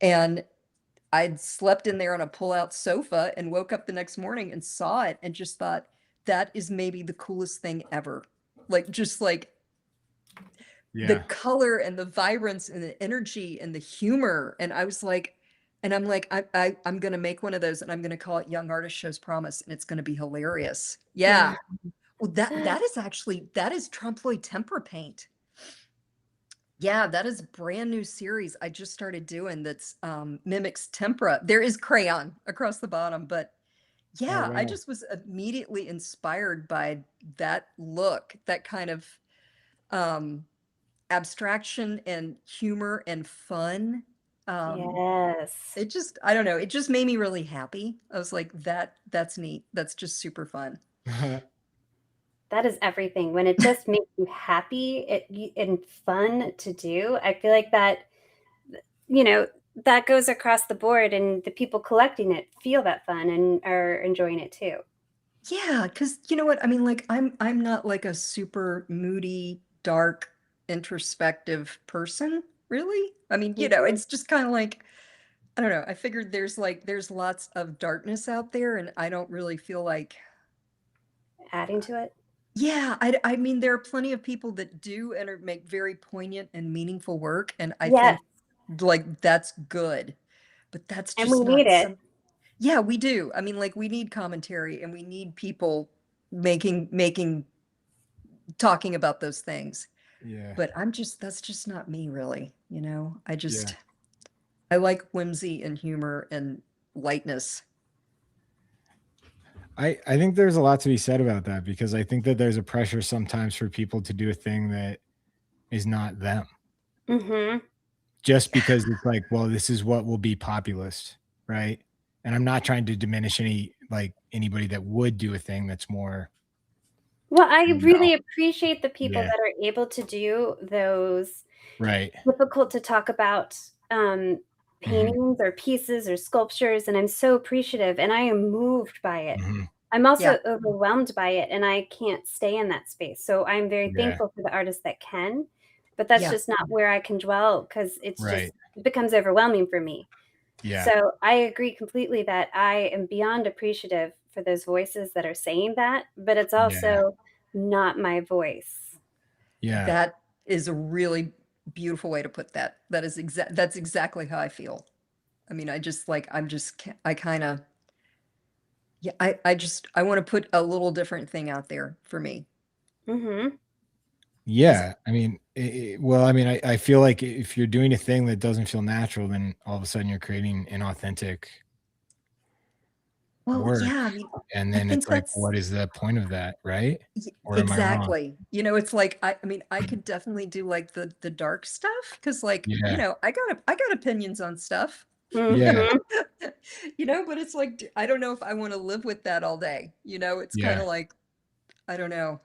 And I'd slept in there on a pull-out sofa and woke up the next morning and saw it and just thought, that is maybe the coolest thing ever. Like, just like the Yeah. color and the vibrance and the energy and the humor. And I was like, and I'm like, I'm gonna make one of those and I'm gonna call it Young Artist Shows Promise, and it's gonna be hilarious. Yeah. Yeah. Well, that is actually that is Trompe L'oeil tempera paint. Yeah, that is a brand new series I just started doing that's mimics tempera. There is crayon across the bottom, but Oh yeah, I wow. just was immediately inspired by that look, that kind of um abstraction and humor and fun. Um Yes. it just, I don't know, it just made me really happy. I was like, that's neat. That's just super fun. That is everything. When it just makes you happy and fun to do, I feel like that, you know, that goes across the board and the people collecting it feel that fun and are enjoying it too. Yeah, because you know what? I mean, like I'm not like a super moody, dark, introspective person, really. I mean, Mhm. it's just kind of like, I don't know. I figured there's lots of darkness out there, and I don't really feel like, Adding to it. yeah, I mean, there are plenty of people that do and make very poignant and meaningful work, and I Yes, think like that's good. But that's and we just need not it. some, yeah, we do. I mean, like we need commentary and we need people making talking about those things. Yeah. But that's just not me really, you know? Yeah. I like whimsy and humor and lightness. I think there's a lot to be said about that because I think that there's a pressure sometimes for people to do a thing that is not them Mhm. just because it's like, well, this is what will be populist, right? And I'm not trying to diminish anybody that would do a thing that's more, Well, I you know, really appreciate the people yeah, that are able to do those right. difficult to talk about, Hmm. paintings or pieces or sculptures, and I'm so appreciative, and I am moved by it. Hmm. I'm Yeah. also overwhelmed by it, and I can't stay in that space, so I'm very Yeah, thankful for the artists that can, but that's Yeah. just not where I can dwell because right. it becomes overwhelming for me. Yeah, So, I agree completely that I am beyond appreciative for those voices that are saying that, but it's yeah, also not my voice. yeah. That is a really beautiful way to put that. That's exactly how I feel. I mean, I just like I kind of, yeah, I want to put a little different thing out there for me. Mhm. Cuz Yeah. I mean, well, I mean, I feel like if you're doing a thing that doesn't feel natural, then all of a sudden you're creating inauthentic well, work. yeah, I mean, And I then it's think like, that's what is the point of that? Right? Or am I wrong? exactly. You know, it's like I mean, I could definitely do like the dark stuff cuz like, Yeah. I got opinions on stuff. You Yeah. Mhm. know? You know, but it's like I don't know if I want to live with that all day. You know, it's kind Yeah. of like I don't know.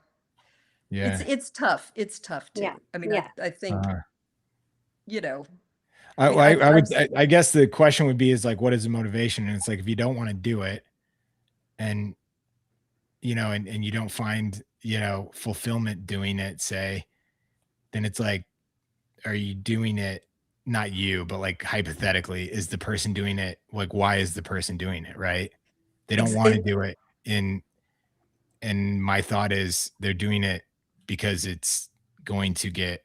Yeah. It's tough. It's tough Yeah. too. I mean, Yeah. I think, uh you know, I, I mean, I, I I've would, I guess the question would be is like, what is the motivation? And it's like, if you don't want to do it and, and you don't find, fulfillment doing it, say, then it's like, are you doing it? Not you, but like hypothetically, is the person doing it? Like, why is the person doing it? Right. They don't want to it, do it. And my thought is they're doing it because it's going to get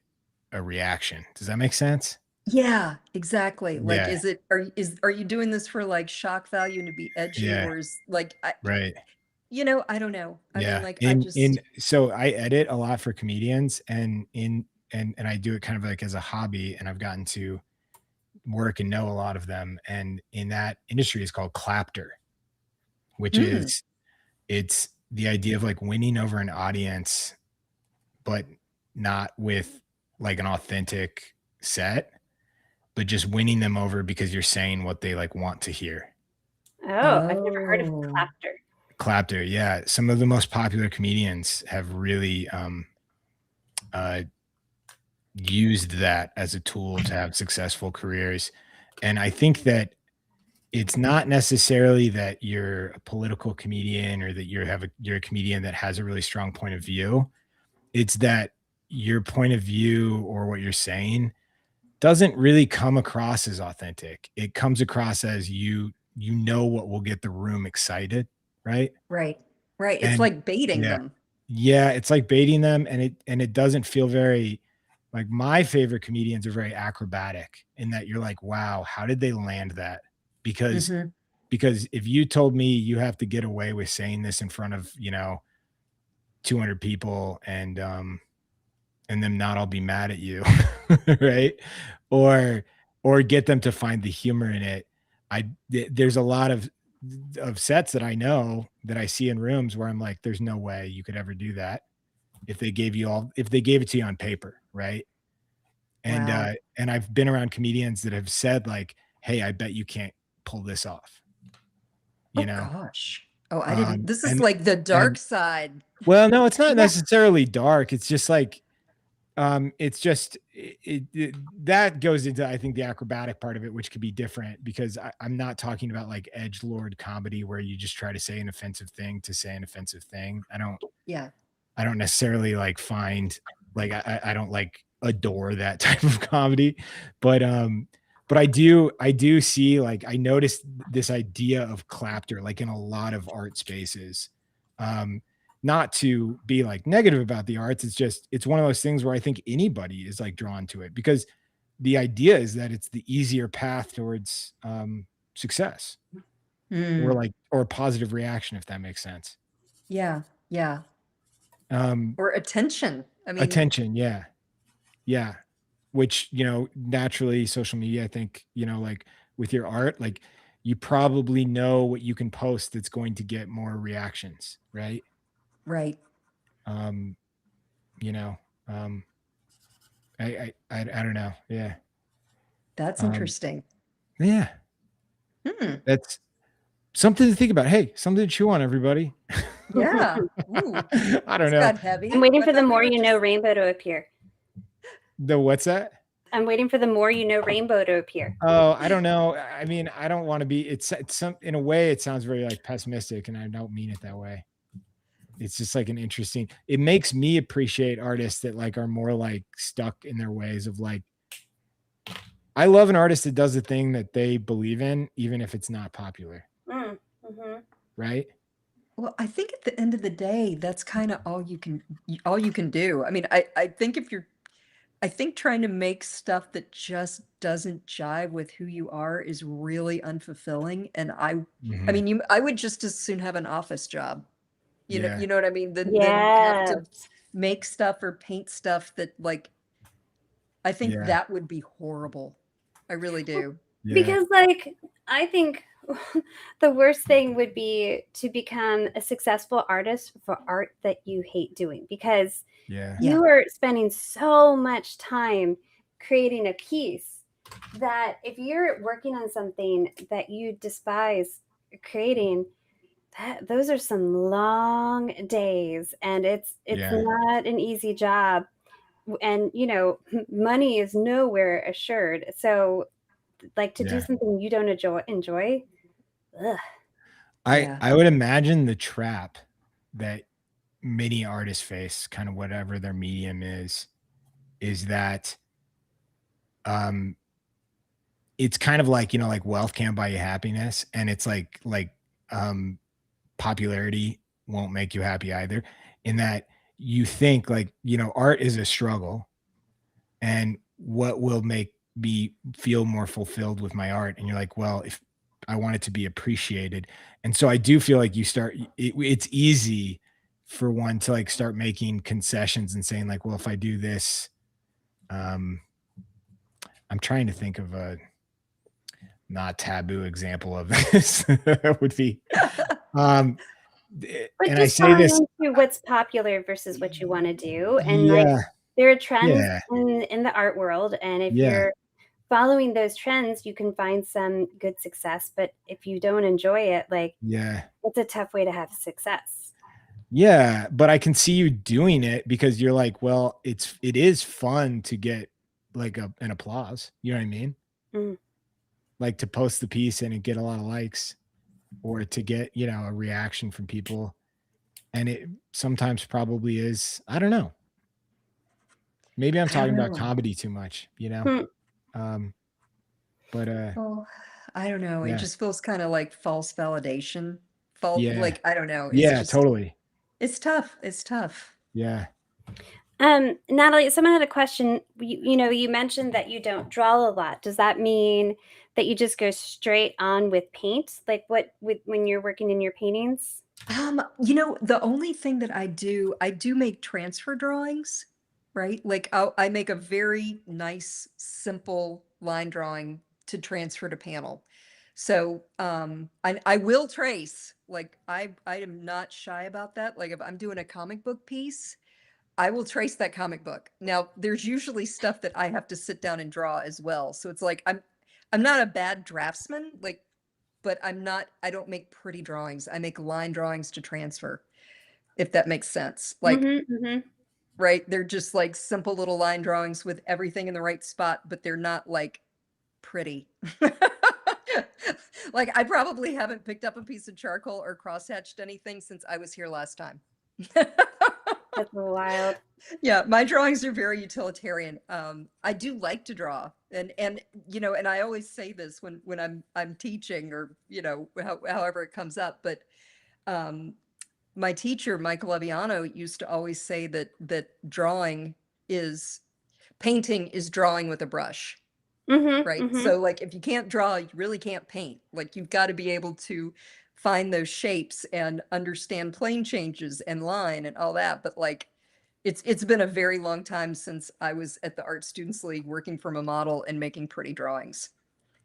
a reaction. Does that make sense? yeah, exactly. Like, Yeah. are you doing this for like shock value and to be edgy, Yeah. or is like Right. I don't know. I mean, Yeah. like, I In just, so I edit a lot for comedians and I do it kind of like as a hobby and I've gotten to work and know a lot of them. And in that industry is called clapter, which mm, is it's the idea of like winning over an audience, but not with like an authentic set, but just winning them over because you're saying what they like want to hear. Oh, I've never heard of oh, clapter. Clapter, yeah. Some of the most popular comedians have really uh used that as a tool to have successful careers. And I think that it's not necessarily that you're a political comedian or that you're a comedian that has a really strong point of view. It's that your point of view or what you're saying doesn't really come across as authentic. It comes across as you know what will get the room excited, right? right, right. It's And like baiting yeah. them. Yeah, it's like baiting them and it doesn't feel very like my favorite comedians are very acrobatic in that you're like, "Wow, how did they land that?" Because Hmm. because if you told me you have to get away with saying this in front of, 200 people and and them not all be mad at you, right? Or get them to find the humor in it. There's a lot of sets that I know that I see in rooms where I'm like, there's no way you could ever do that if they gave it to you on paper, right? And Wow. and I've been around comedians that have said like, hey, I bet you can't pull this off, Oh you know? gosh. Oh, I didn't. This is And like the dark and side. well, no, it's not Yeah. necessarily dark. It's just like it's just that goes into, I think, the acrobatic part of it, which could be different because I'm not talking about like edgelord comedy where you just try to say an offensive thing to say an offensive thing. Yeah. I don't necessarily like find like I don't like adore that type of comedy, but I do see, like, I noticed this idea of clapter like in a lot of art spaces. Not to be like negative about the arts, it's one of those things where I think anybody is like drawn to it because the idea is that it's the easier path towards success Mm, or positive reaction, if that makes sense. yeah. Yeah. Um, Or attention. I mean, attention, yeah. Yeah. Which, naturally social media, I think, like with your art, like you probably know what you can post that's going to get more reactions, right? right. Um, you know, um, I don't know. Yeah. That's Um, interesting. yeah. Hmm. That's something to think about. Hey, something to chew on, everybody. Yeah. Ooh, I don't it's know. got heavy. I'm waiting I for the thought we more were you know just- rainbow to appear. What's that? I'm waiting for the more you know rainbow to appear. Oh, I don't know. I mean, I don't want to be, it's some, in a way it sounds very like pessimistic and I don't mean it that way. It's just like it makes me appreciate artists that like are more like stuck in their ways of like, I love an artist that does the thing that they believe in, even if it's not popular. Mm-hmm. Right. Well, I think at the end of the day, that's kind of all you can do. I mean, I think trying to make stuff that just doesn't jive with who you are is really unfulfilling. And I Mhm. mean, I would just as soon have an office job. Yeah. You know what I mean? Than have Yeah. to make stuff or paint stuff that like, I think Yeah. that would be horrible. I really do. Yeah. Because like I think the worst thing would be to become a successful artist for art that you hate doing because Yeah. Yeah. you are spending so much time creating a piece that if you're working on something that you despise creating, those are some long days and it's Yeah. not an easy job. And money is nowhere assured. So like to do Yeah. something you don't enjoy. Ugh. Yeah. I would imagine the trap that many artists face, kind of whatever their medium is that it's kind of like, like wealth can't buy you happiness. And it's like popularity won't make you happy either. In that you think like, art is a struggle and what will make me feel more fulfilled with my art. And you're like, well, if I want it to be appreciated. And so I do feel like it's easy for one to like start making concessions and saying like, well, if I do this, I'm trying to think of a not taboo example of this. That would be, But and I just say this, into what's popular versus what you want to do. And yeah, like there are trends yeah, in the art world. And if yeah, you're following those trends, you can find some good success. But if you don't enjoy it, like yeah. it's a tough way to have success. Yeah, but I can see you doing it because you're like, well, it is fun to get like an applause. You know what I mean? Mm. Like to post the piece and get a lot of likes or to get, a reaction from people. And it sometimes probably is, I don't know. Maybe I'm I don't talking about know. comedy too much, but Well, I don't know. It yeah, just feels kind of like false validation. yeah, Like, I don't know. yeah, totally. It's tough. It's tough. Yeah. Natalie, someone had a question. You mentioned that you don't draw a lot. Does that mean that you just go straight on with paint? Like when you're working in your paintings? The only thing that I do make transfer drawings right? Like I make a very nice, simple line drawing to transfer to panel. So I will trace, like I am not shy about that. Like if I'm doing a comic book piece, I will trace that comic book. Now there's usually stuff that I have to sit down and draw as well. So it's like I'm not a bad draftsman, like, but I don't make pretty drawings. I make line drawings to transfer, if that makes sense. Like, right? They're just like simple little line drawings with everything in the right spot, but they're not like pretty. Like I probably haven't picked up a piece of charcoal or crosshatched anything since I was here last time. That's wild. Yeah, my drawings are very utilitarian. I do like to draw, and you know, and I always say this when I'm teaching, or you know, however it comes up. But my teacher, Michael Aviano, used to always say that painting is drawing with a brush. Right. So like if you can't draw, you really can't paint. Like you've got to be able to find those shapes and understand plane changes and line and all that. But like it's been a very long time since I was at the Art Students League working from a model and making pretty drawings.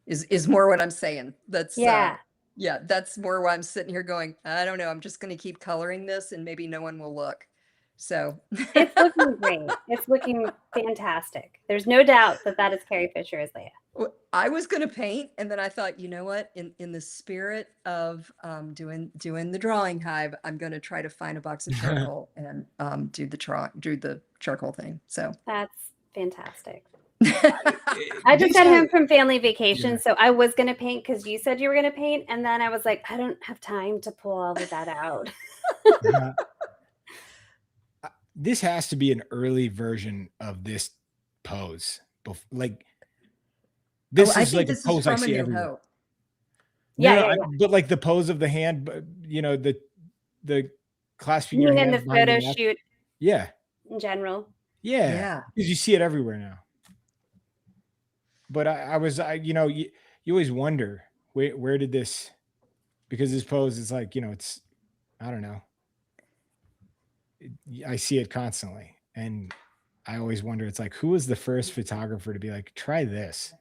Is more what I'm saying. That's yeah, that's more why I'm sitting here going, I don't know, I'm just going to keep coloring this and maybe no one will look. So it's looking great. It's looking fantastic. There's no doubt that is Carrie Fisher as Leia. I was going to paint, and then I thought, you know what? In the spirit of doing the Drawing Hive, I'm going to try to find a box of charcoal and do the charcoal thing. So that's fantastic. I just got home from family vacation, so I was going to paint because you said you were going to paint, and then I was like, I don't have time to pull all of that out. This has to be an early version of this pose. Like this is like a pose I see everywhere. Yeah. But like the pose of the hand, you know, the clasping your hand in the photo shoot. Yeah. In general. Yeah. Because you see it everywhere now. But you know, you always wonder where did this, because this pose is like, you know, it's, I don't know. I see it constantly, and I always wonder, it's like, who was the first photographer to be like, try this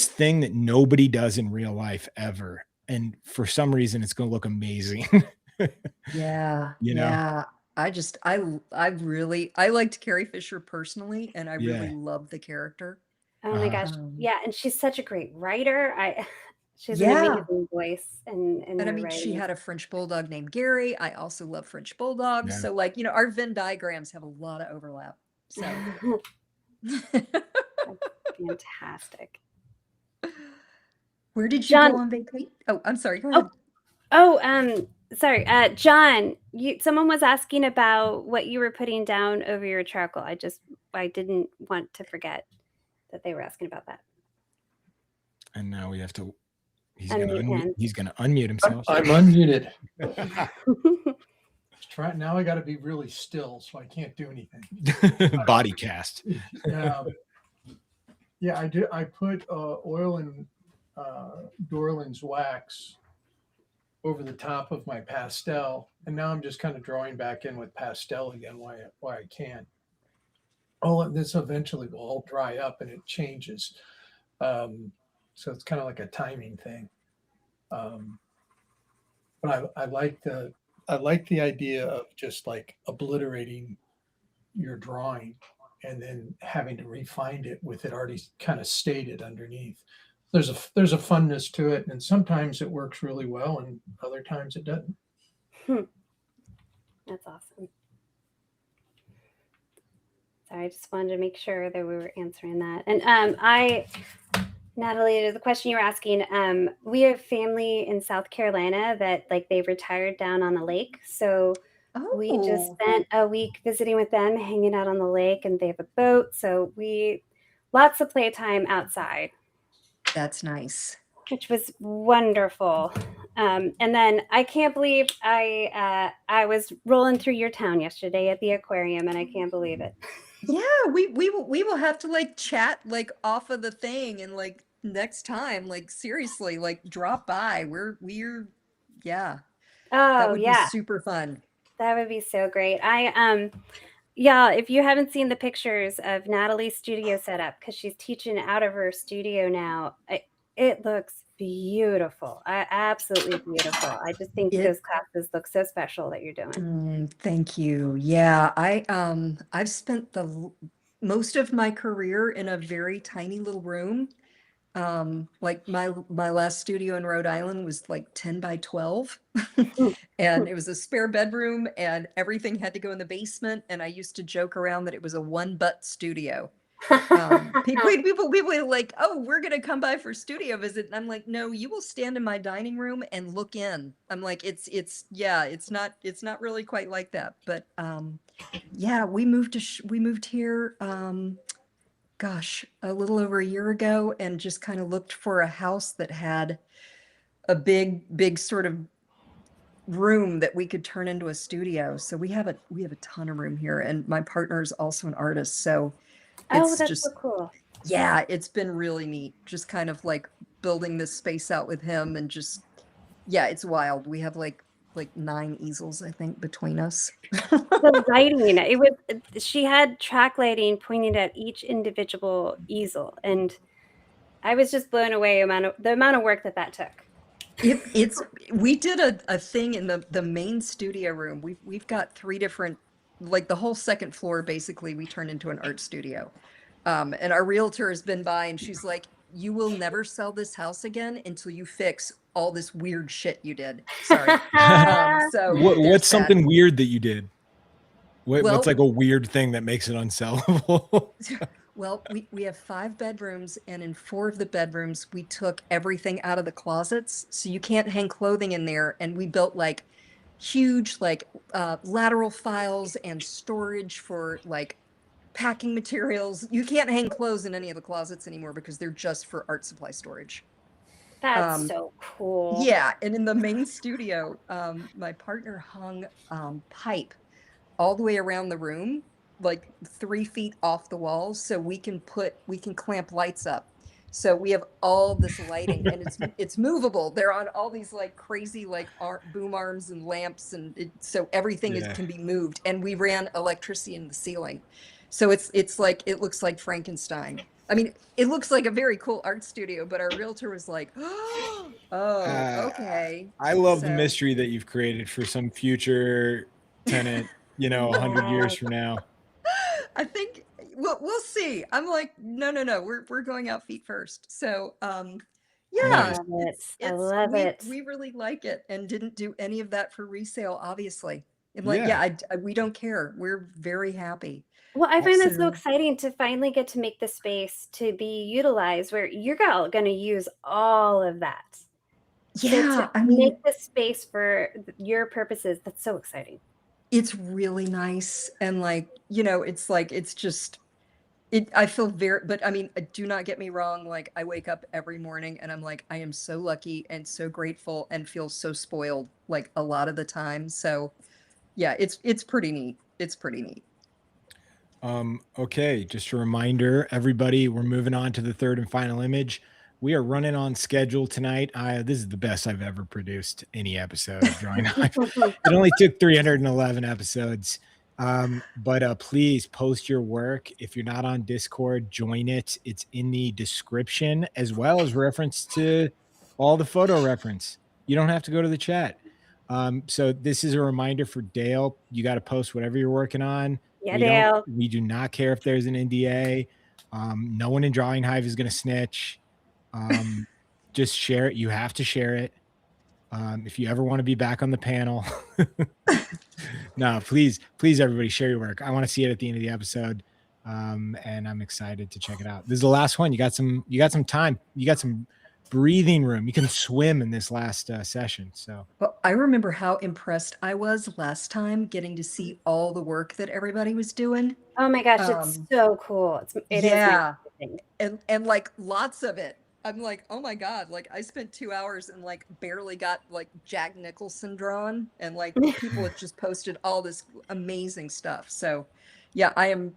thing that nobody does in real life ever, and for some reason it's going to look amazing. Yeah. You know? Yeah. I liked Carrie Fisher personally, and I really love the character. Oh my gosh. Yeah. And she's such a great writer. She's an amazing voice. And I mean, she had a French bulldog named Gary. I also love French bulldogs. So like, you know, our Venn diagrams have a lot of overlap. So fantastic. Where did you go on vacation? Oh, I'm sorry. Go ahead. Sorry. John, someone was asking about what you were putting down over your charcoal. I didn't want to forget that they were asking about that. And now we have to, he's going to unmute himself. I'm unmuted. Now I got to be really still, so I can't do anything. Body cast. Yeah, I do. I put oil and Dorland's wax over the top of my pastel, and now I'm just kind of drawing back in with pastel again. Why I can't. All of this eventually will all dry up, and it changes. So it's kind of like a timing thing. But I like the idea of just like obliterating your drawing and then having to refine it with it already kind of stated underneath. There's a funness to it, and sometimes it works really well, and other times it doesn't. That's awesome. Sorry, I just wanted to make sure that we were answering that. And Natalie, the question you were asking, we have family in South Carolina that like they retired down on the lake. So we just spent a week visiting with them, hanging out on the lake, and they have a boat. So lots of playtime outside. That's nice. Which was wonderful. And then I can't believe I was rolling through your town yesterday at the aquarium, and I can't believe it. Yeah, we will have to like chat like off of the thing, and like next time, like seriously, like drop by. We're yeah. Oh, that would be super fun. That would be so great. Yeah, if you haven't seen the pictures of Natalie's studio setup, because she's teaching out of her studio now, it looks beautiful. Absolutely beautiful. I just think It those classes look so special that you're doing. Thank you. Yeah, I've spent most of my career in a very tiny little room. Like my last studio in Rhode Island was like 10 by 12. And it was a spare bedroom and everything had to go in the basement. And I used to joke around that it was a one butt studio. People are like, oh, we're gonna come by for studio visit, and I'm like, no, you will stand in my dining room and look in. I'm like, it's not really quite like that, but yeah, we moved here gosh, a little over a year ago, and just kind of looked for a house that had a big sort of room that we could turn into a studio. So we have a ton of room here, and my partner is also an artist, so Oh, it's that's just so cool. yeah, it's been really neat, just kind of like building this space out with him, and just yeah, it's wild. We have like 9 easels, I think, between us. The lighting, she had track lighting pointing at each individual easel, and I was just blown away the amount of work that took. We did a thing in the main studio room. We've got 3 different, like the whole second floor basically we turned into an art studio. And our realtor has been by and she's like, you will never sell this house again until you fix all this weird shit you did. Sorry. So What's something weird that you did? What's like Well, a weird thing that makes it unsellable? well, we have 5 bedrooms, and in 4 of the bedrooms, we took everything out of the closets. So you can't hang clothing in there. And we built like huge, like lateral files and storage for like packing materials. You can't hang clothes in any of the closets anymore because they're just for art supply storage. That's so cool. Yeah. And in the main studio, my partner hung pipe all the way around the room, like 3 feet off the walls, so we can clamp lights up. So we have all this lighting, and it's movable. They're on all these like crazy like boom arms and lamps, and so everything can be moved. And we ran electricity in the ceiling, so it's like it looks like Frankenstein. I mean, it looks like a very cool art studio, but our realtor was like, oh, okay. I love the mystery that you've created for some future tenant, 100 years from now. I think we'll see. I'm like, no, we're going out feet first. So, yeah, I love it. We really like it, and didn't do any of that for resale, obviously. And like, yeah, we don't care. We're very happy. Well, I find that so exciting to finally get to make the space to be utilized where you're going to use all of that. Yeah, so I mean, make the space for your purposes. That's so exciting. It's really nice. And like, it's just, I feel but I mean, do not get me wrong. Like I wake up every morning and I'm like, I am so lucky and so grateful and feel so spoiled like a lot of the time. So yeah, it's pretty neat. It's pretty neat. Okay, just a reminder, everybody, we're moving on to the third and final image. We are running on schedule tonight. This is the best I've ever produced any episode of Drawing Hive. It only took 311 episodes. But please post your work. If you're not on Discord, join it. It's in the description, as well as reference to all the photo reference. You don't have to go to the chat. So this is a reminder for Dale. You got to post whatever you're working on. Yeah, Dale. We do not care if there's an NDA. No one in Drawing Hive is going to snitch. Just share it. You have to share it. If you ever want to be back on the panel, no, please, everybody share your work. I want to see it at the end of the episode. And I'm excited to check it out. This is the last one. You got some time. You got some breathing room. You can swim in this last session. So, well, I remember how impressed I was last time getting to see all the work that everybody was doing. Oh my gosh, it's so cool. It is and like lots of it. I'm like, oh my God, like I spent 2 hours and like barely got like Jack Nicholson drawn, and like people have just posted all this amazing stuff. So yeah, I'm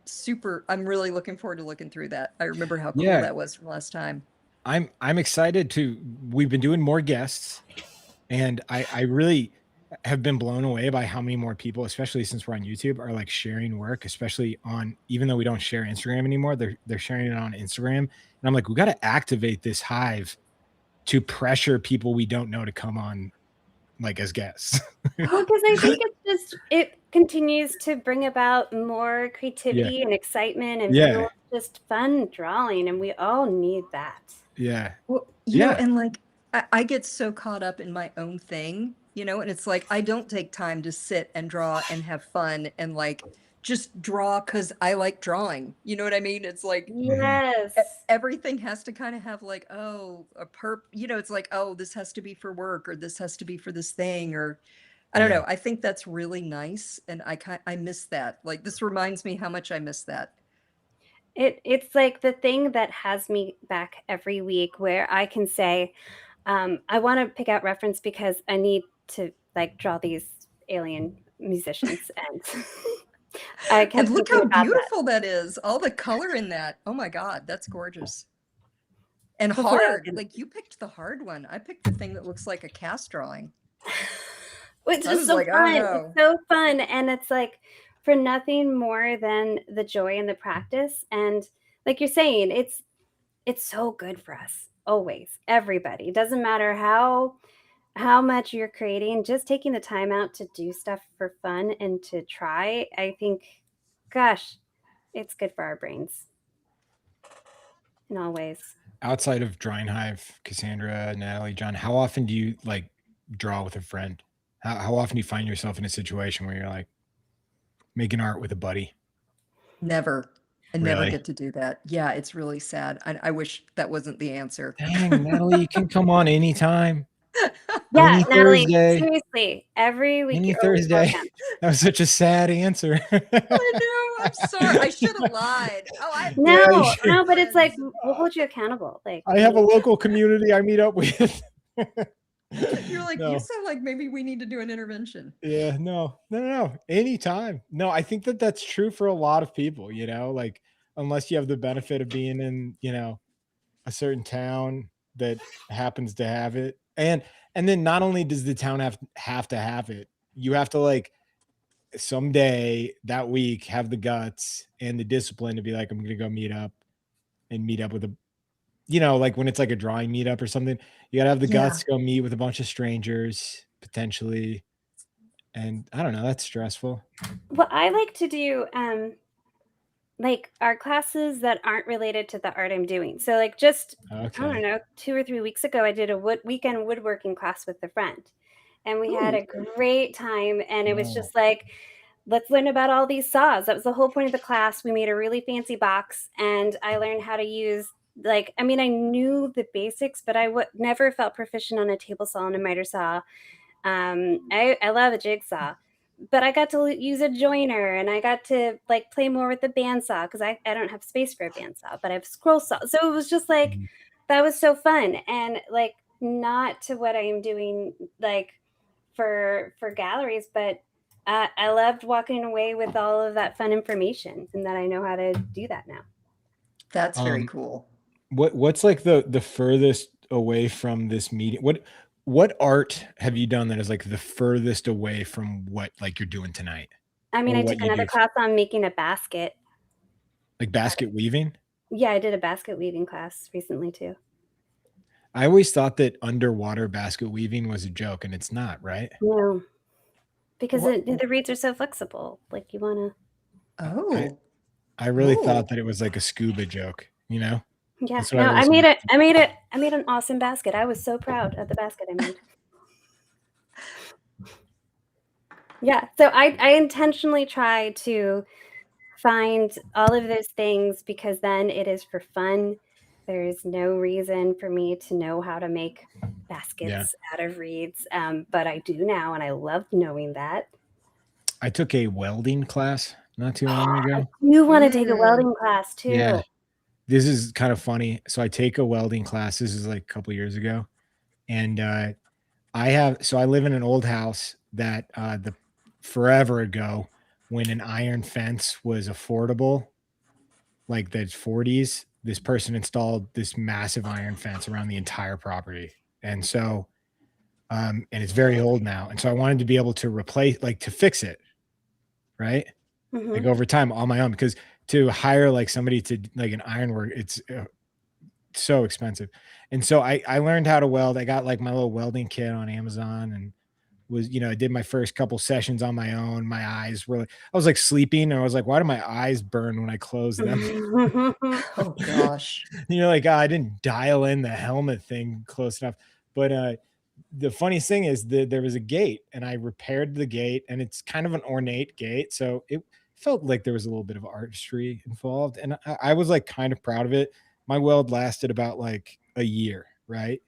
really looking forward to looking through that. I remember how cool that was from last time. I'm excited we've been doing more guests, and I really, have been blown away by how many more people, especially since we're on YouTube, are like sharing work, especially on, even though we don't share Instagram anymore, they're sharing it on Instagram. And I'm like, we got to activate this hive to pressure people we don't know to come on like as guests. Well, because I think it continues to bring about more creativity and excitement and feel just fun drawing, and we all need that. Yeah. Well, you know, and like I get so caught up in my own thing, you know, and it's like I don't take time to sit and draw and have fun and like just draw because I like drawing. You know what I mean? It's like Yes. everything has to kind of have like, oh, you know, it's like, oh, this has to be for work or this has to be for this thing, or I don't know. I think that's really nice, and I miss that. Like this reminds me how much I miss that. It's like the thing that has me back every week, where I can say, I want to pick out reference because I need to like draw these alien musicians, and I kept And look how thinking about beautiful that is. All the color in that. Oh my God, that's gorgeous. And Hopefully hard. Like you picked the hard one. I picked the thing that looks like a cast drawing. Which I is was so like, oh fun. no. It's so fun. And it's like for nothing more than the joy in the practice. And like you're saying, it's so good for us. Always. Everybody. It doesn't matter how much you're creating, just taking the time out to do stuff for fun and to try, I think, gosh, it's good for our brains in all ways. Outside of Drawing Hive, Cassandra, Natalie, John, how often do you like draw with a friend? How often do you find yourself in a situation where you're like making art with a buddy? Never. I Really? never get to do that. Yeah, it's really sad. I wish that wasn't the answer. Dang, Natalie, you can come on anytime. Yeah, Any Natalie, Thursday. seriously, every week. Any Thursday. That was such a sad answer. I know. I'm sorry. I should have lied. Oh, no, but it's like we'll hold you accountable. Like I have a local community I meet up with. You're like, you sound like maybe we need to do an intervention. Yeah, no. Anytime. No, I think that that's true for a lot of people, you know, like unless you have the benefit of being in, you know, a certain town that happens to have it. And then not only does the town have to have it, you have to like someday that week have the guts and the discipline to be like, I'm going to go meet up with a, you know, like when it's like a drawing meetup or something, you gotta have the guts to go meet with a bunch of strangers potentially. And I don't know, that's stressful. Well, I like to do like art classes that aren't related to the art I'm doing. So like just, I don't know, 2 or 3 weeks ago, I did a weekend woodworking class with a friend, and we had a great time. And it was just like, let's learn about all these saws. That was the whole point of the class. We made a really fancy box, and I learned how to use, like, I mean, I knew the basics, but I never felt proficient on a table saw and a miter saw. I love a jigsaw, but I got to use a joiner, and I got to like play more with the bandsaw because I don't have space for a bandsaw, but I have a scroll saw. So it was just like, that was so fun. And like, not to what I'm doing like for galleries, but I loved walking away with all of that fun information, and that I know how to do that now. That's very cool. What's like the furthest away from this meeting? What art have you done that is like the furthest away from what like you're doing tonight? I mean, I took another class on making a basket. Like basket weaving? Yeah, I did a basket weaving class recently too. I always thought that underwater basket weaving was a joke, and it's not, right? No, because the reeds are so flexible. Like you want to. I really thought that it was like a scuba joke, you know? Yeah, no, I made an awesome basket. I was so proud of the basket I made. Yeah, so I intentionally try to find all of those things because then it is for fun. There is no reason for me to know how to make baskets out of reeds, but I do now, and I love knowing that. I took a welding class not too long ago. You want to take a welding class too? Yeah. This is kind of funny. So I take a welding class. This is like a couple years ago. And I live in an old house that forever ago, when an iron fence was affordable, like the 40s, this person installed this massive iron fence around the entire property. And so and it's very old now. And so I wanted to be able to replace, like, to fix it, right? Like over time on my own, because to hire like somebody to like an ironwork, it's so expensive. And so I learned how to weld. I got like my little welding kit on Amazon and was, I did my first couple sessions on my own. My eyes were like, I was like sleeping and I was like, why do my eyes burn when I close them? Oh gosh. Like, I didn't dial in the helmet thing close enough. But the funniest thing is that there was a gate and I repaired the gate, and it's kind of an ornate gate. So it felt like there was a little bit of artistry involved. And I was like kind of proud of it. My weld lasted about like a year, right?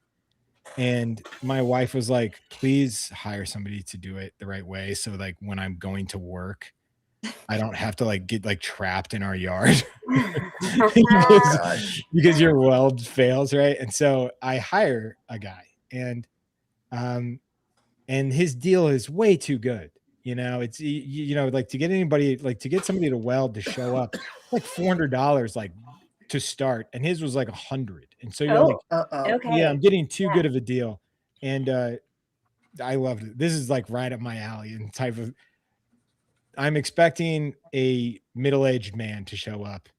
And my wife was like, please hire somebody to do it the right way. So like when I'm going to work, I don't have to like get like trapped in our yard because your weld fails, right? And so I hire a guy, and his deal is way too good. It's like to get anybody, like to get somebody to weld to show up, like $400 like to start, and his was like 100. And so you're like, okay, yeah, I'm getting too good of a deal. And I loved it. This is like right up my alley and type of. I'm expecting a middle-aged man to show up,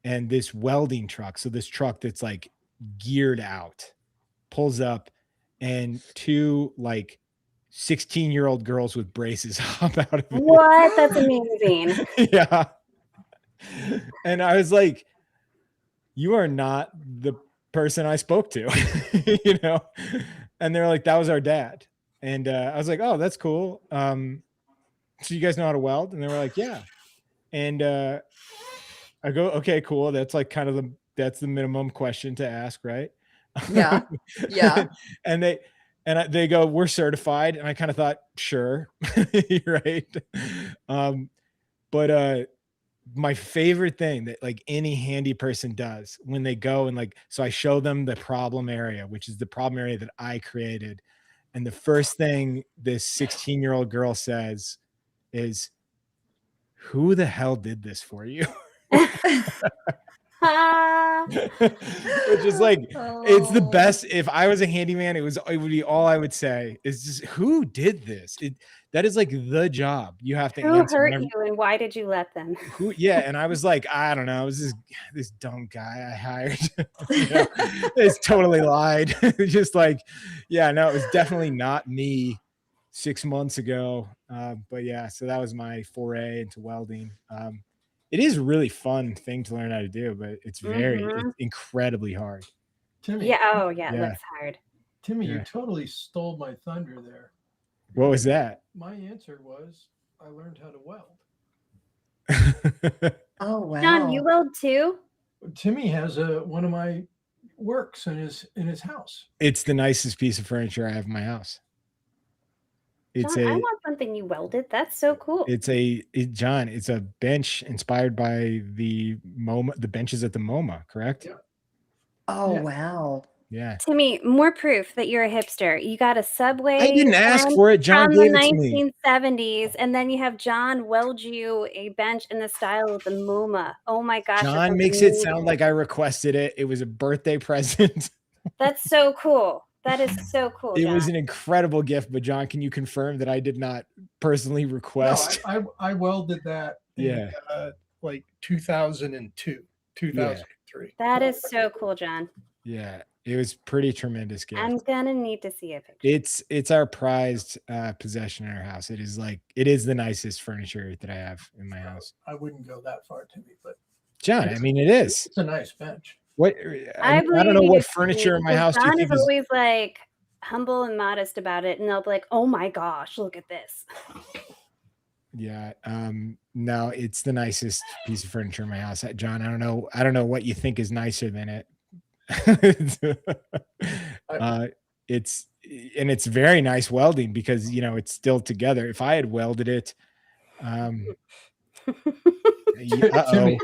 and this welding truck, so this truck that's like geared out, pulls up, and two like 16-year-old girls with braces hop out of it. What? That's amazing. Yeah. And I was like, you are not the person I spoke to, and they're like, that was our dad. And I was like, oh, that's cool. So you guys know how to weld? And they were like, yeah. And I go, okay, cool. That's like kind of that's the minimum question to ask, right? Yeah. Yeah. And they go, we're certified. And I kind of thought, sure. Right. But my favorite thing that like any handy person does when they go and like, so I show them the problem area, which is the problem area that I created. And the first thing this 16-year-old girl says is, who the hell did this for you? Which is like, it's the best. If I was a handyman, it would be all I would say is just, who did this? That is like the job you have to Who answer. hurt you, and why did you let them? And I was like, I don't know. It was this dumb guy I hired. It's totally lied. Just like, yeah, no, it was definitely not me 6 months ago. But yeah, so that was my foray into welding. It is a really fun thing to learn how to do, but it's it's incredibly hard. Timmy, Yeah. Oh, yeah. It looks hard. Timmy, you totally stole my thunder there. What was that? My answer was, I learned how to weld. Oh, wow. John, you weld too? Timmy has one of my works in his house. It's the nicest piece of furniture I have in my house. It's John, I want something you welded. That's so cool. It's a bench inspired by the benches at the MoMA, correct? Yeah. Oh, Yeah. Wow. Yeah. Timmy, more proof that you're a hipster. You got a Subway. I didn't ask for it. John from gave the it to me. 1970s, and then you have John weld you a bench in the style of the MoMA. Oh my gosh. John makes it sound like I requested it. It was a birthday present. That's so cool. That is so cool. It John. was an incredible gift, but John, can you confirm that I did not personally request? No, I welded that in like 2002, 2003. That is so cool, John. Yeah, it was pretty tremendous gift. I'm gonna need to see a picture. It's our prized possession in our house. It is the nicest furniture that I have in my house. I wouldn't go that far, Timmy, but John, I mean, it is. It's a nice bench. What I don't know what furniture in my house. John is always like humble and modest about it, and they'll be like, "Oh my gosh, look at this." Yeah. No, it's the nicest piece of furniture in my house. John, I don't know what you think is nicer than it. It's very nice welding because it's still together. If I had welded it, Timmy,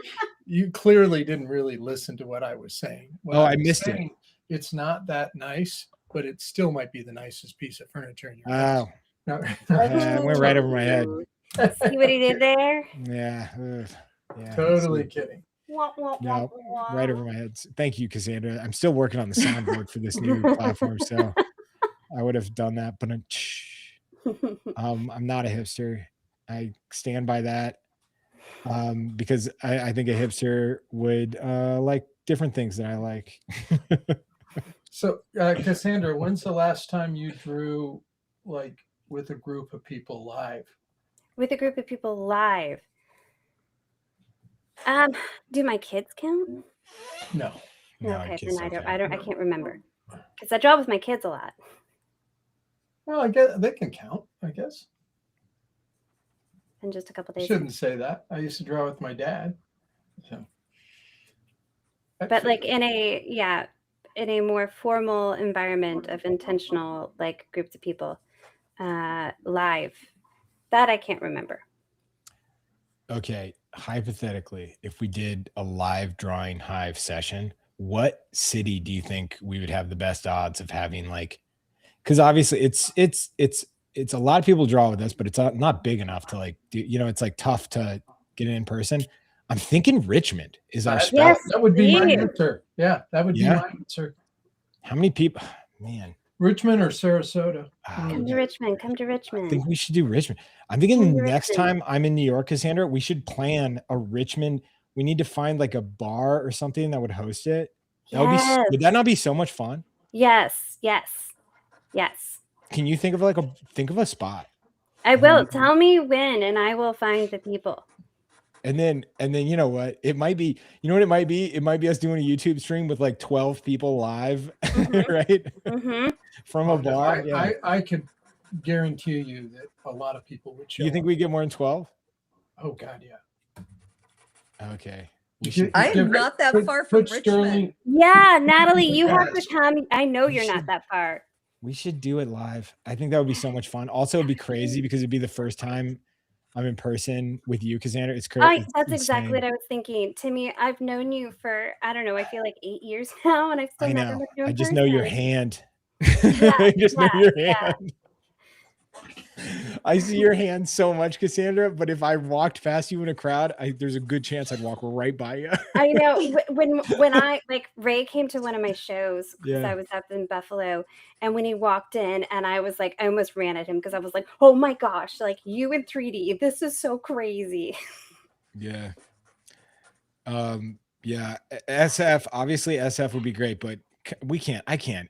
you clearly didn't really listen to what I was saying. I missed it. It's not that nice, but it still might be the nicest piece of furniture in your house. No. It went right over my head. See what he did there? Yeah. Totally kidding. No, right over my head. Thank you, Cassandra. I'm still working on the soundboard for this new platform, so I would have done that, but I'm not a hipster. I stand by that. Because I think a hipster would like different things than I like. So, Cassandra, when's the last time you drew like with a group of people live? With a group of people live. Do my kids count? No. Okay, kids then don't I can't remember because I draw with my kids a lot. Well, I guess they can count, I guess. In just a couple I days. shouldn't say that. I used to draw with my dad. So. But like in a more formal environment of intentional like groups of people, live, that I can't remember. Okay, hypothetically, if we did a live Drawing Hive session, what city do you think we would have the best odds of having like? Because obviously it's a lot of people draw with us, but it's not big enough to like do, it's like tough to get in person. I'm thinking Richmond is our spot. Yes, that would be my please. answer. Yeah, that would be my answer. How many people? Man, Richmond or Sarasota? Come to Richmond. Come to Richmond. I think we should do Richmond. I'm thinking the next time I'm in New York, Cassandra, we should plan a Richmond. We need to find like a bar or something that would host it. That would be. Would that not be so much fun? Yes. Can you think of a spot? I will. Tell me when, and I will find the people. And then you know what? It might be. You know what it might be? It might be us doing a YouTube stream with like 12 people live, right? Mm-hmm. From a bar. I could guarantee you that a lot of people would show. You think we get more than 12? Oh God, yeah. Okay. I am not that far from Richmond. Yeah, Natalie, you have to come. I know you're not that far. We should do it live. I think that would be so much fun. Also, it'd be crazy because it'd be the first time I'm in person with you, Cassandra. It's crazy. That's exactly what I was thinking. Timmy, I've known you for, I don't know, I feel like 8 years now, and I've still never met you in I just person. know your hand. Yeah, I just know your hand. I see your hand so much, Cassandra, but if I walked past you in a crowd, there's a good chance I'd walk right by you. I know. When I Ray came to one of my shows because I was up in Buffalo, and when he walked in, and I was like, I almost ran at him because I was like, oh my gosh, like you in 3D, this is so crazy. Yeah. Yeah. SF, obviously SF would be great, but I can't.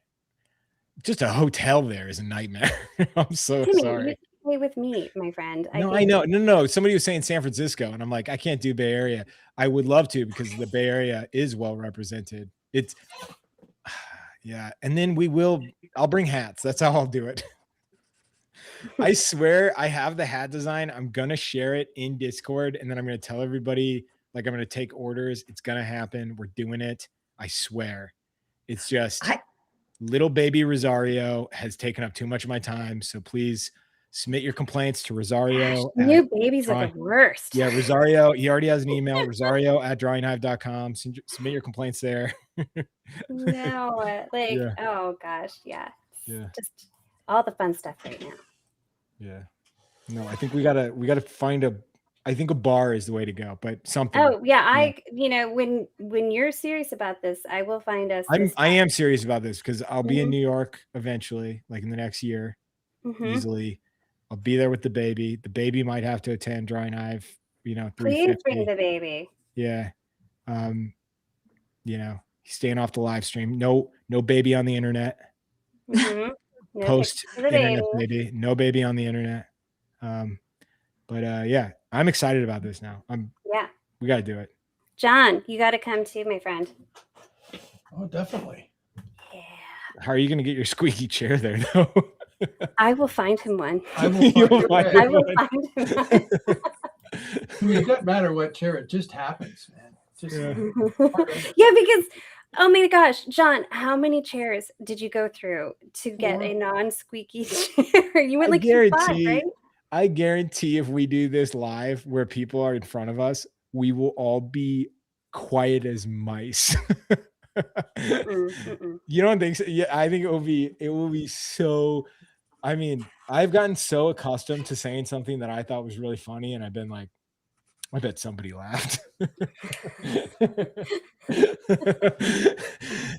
Just a hotel there is a nightmare. I'm so Timmy, sorry. You stay with me, my friend. No, I know. No. Somebody was saying San Francisco, and I'm like, I can't do Bay Area. I would love to because the Bay Area is well represented. It's yeah. And then I'll bring hats. That's how I'll do it. I swear I have the hat design. I'm going to share it in Discord, and then I'm going to tell everybody, like, I'm going to take orders. It's going to happen. We're doing it. I swear. It's just little baby Rosario has taken up too much of my time. So please submit your complaints to Rosario. New babies are the worst. Yeah, Rosario. He already has an email, rosario@drawinghive.com. Submit your complaints there. No, oh gosh, yeah. Just all the fun stuff right now. Yeah. No, I think we gotta find I think a bar is the way to go, but something. Oh yeah, when you're serious about this, I will find us. I am serious about this because I'll be in New York eventually, like in the next year, easily. I'll be there with the baby. The baby might have to attend Drawing Hive, Please bring the baby. Yeah. He's staying off the live stream. No baby on the internet. No Post internet baby. No baby on the internet. But yeah, I'm excited about this now. We got to do it. John, you got to come too, my friend. Oh, definitely. Yeah. How are you going to get your squeaky chair there, though? I will find him one. I will find him one. I mean, it doesn't matter what chair, it just happens, man. Yeah, because oh my gosh, John, how many chairs did you go through to get a non-squeaky chair? You went like 2 5, right? I guarantee if we do this live where people are in front of us, we will all be quiet as mice. You don't think so? Yeah, I think it will be so. I mean, I've gotten so accustomed to saying something that I thought was really funny, and I've been like, I bet somebody laughed.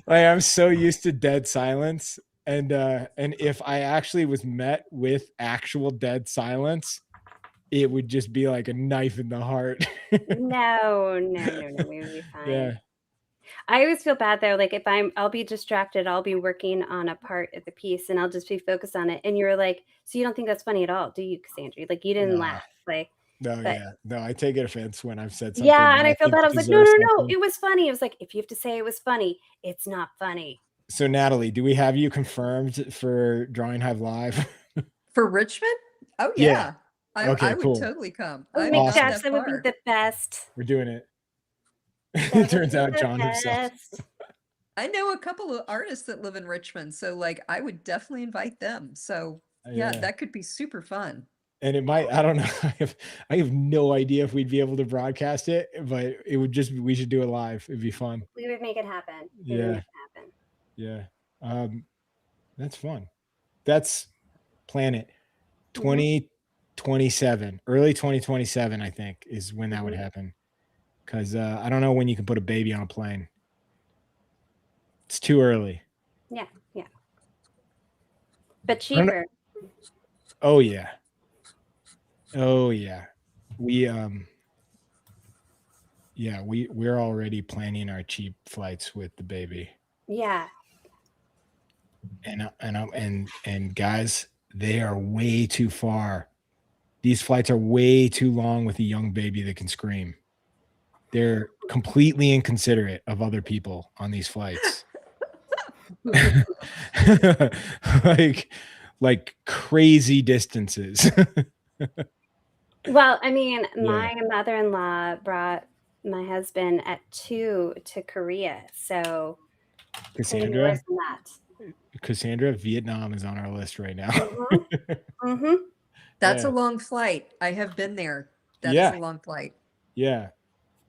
Like, I'm so used to dead silence. And if I actually was met with actual dead silence, it would just be like a knife in the heart. No, we would be fine. Yeah. I always feel bad though. Like if I'll be distracted, I'll be working on a part of the piece and I'll just be focused on it. And you're like, so you don't think that's funny at all, do you, Cassandra? Like you didn't No. laugh. Like, No, but, yeah. No, I take it offense when I've said something. yeah, and I feel think bad. I was like, deserves no, something. it was funny. It was like, if you have to say it was funny, it's not funny. So Natalie, do we have you confirmed for Drawing Hive Live? For Richmond? Oh Yeah. yeah. Okay, I would cool. totally come. Oh I'm my not gosh, that would far. be the best. We're doing it. That It would turns be out the John himself. best. I know a couple of artists that live in Richmond, so like I would definitely invite them. So yeah, that could be super fun. And it might, I don't know. I have no idea if we'd be able to broadcast it, but it would just, we should do it live. It'd be fun. We would make it happen. Yeah. That's fun. That's Planet 2027, early 2027, I think is when that would happen. Cause I don't know when you can put a baby on a plane. It's too early. Yeah. But cheaper. Oh yeah. We're already planning our cheap flights with the baby. Yeah. And guys, they are way too far. These flights are way too long with a young baby that can scream. They're completely inconsiderate of other people on these flights. like crazy distances. Well, I mean, my mother-in-law brought my husband at 2 to Korea. So Cassandra, worse than that. Vietnam is on our list right now. That's a long flight. I have been there. That's a long flight. Yeah.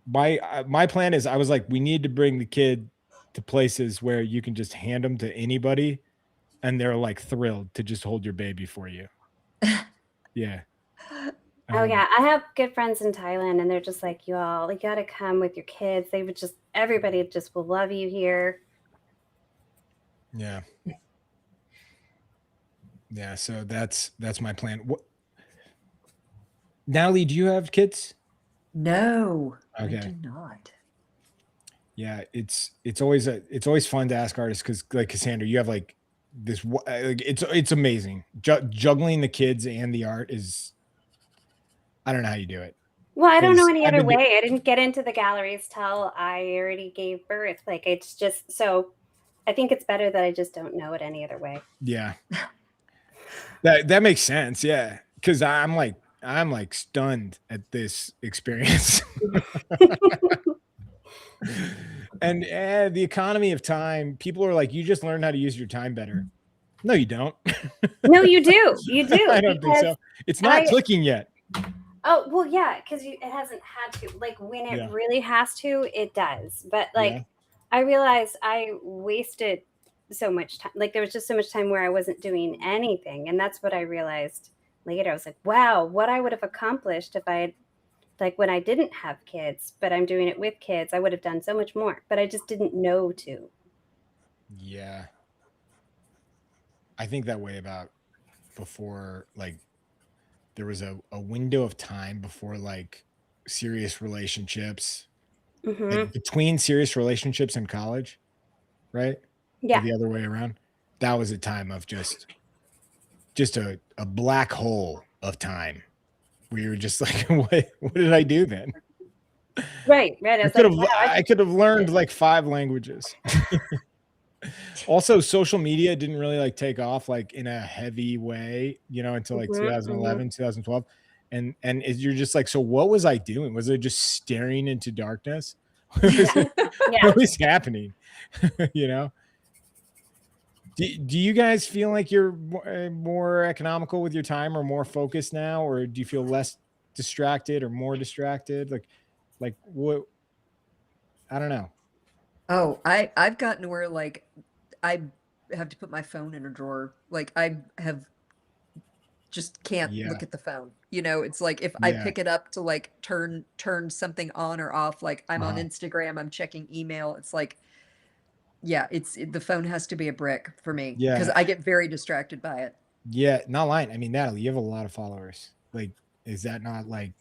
My plan is, I was like, we need to bring the kid to places where you can just hand them to anybody and they're like thrilled to just hold your baby for you. Yeah. Oh yeah, I have good friends in Thailand, and they're just like, you got to come with your kids. They would just, everybody just will love you here. Yeah. So that's my plan. Natalie, do you have kids? No, okay. I do not. Yeah, it's always fun to ask artists because, like Cassandra, you have like this. It's amazing. Juggling the kids and the art is. I don't know how you do it. Well, I don't know any other way. I didn't get into the galleries till I already gave birth. Like it's just so. I think it's better that I just don't know it any other way. Yeah. That makes sense. Yeah, because I'm like stunned at this experience. And the economy of time, people are like, you just learn how to use your time better. No, you don't. No, you do. You do. I don't think so. It's not clicking yet. Oh, well, yeah, because it hasn't had to. Like when it really has to, it does. But like I realized I wasted so much time. Like there was just so much time where I wasn't doing anything. And that's what I realized later. I was like, wow, what I would have accomplished if I had, like when I didn't have kids, but I'm doing it with kids, I would have done so much more, but I just didn't know to. Yeah. I think that way about before, like there was a window of time before like serious relationships, like between serious relationships in college, right? Yeah. Or the other way around. That was a time of just a black hole of time where you're just like, what did I do then? Right. I could have learned like 5 languages. Also, social media didn't really like take off like in a heavy way, until like 2011, 2012. And you're just like, so what was I doing? Was I just staring into darkness? What was happening? Do you guys feel like you're more economical with your time or more focused now, or do you feel less distracted or more distracted? Like what? I don't know. Oh, I've gotten to where like I have to put my phone in a drawer. Like I have just can't look at the phone. It's like if I pick it up to like turn something on or off, like I'm on Instagram, I'm checking email. It's like yeah, the phone has to be a brick for me Yeah. because I get very distracted by it. Yeah, not lying. I mean, Natalie, you have a lot of followers. Like, is that not like,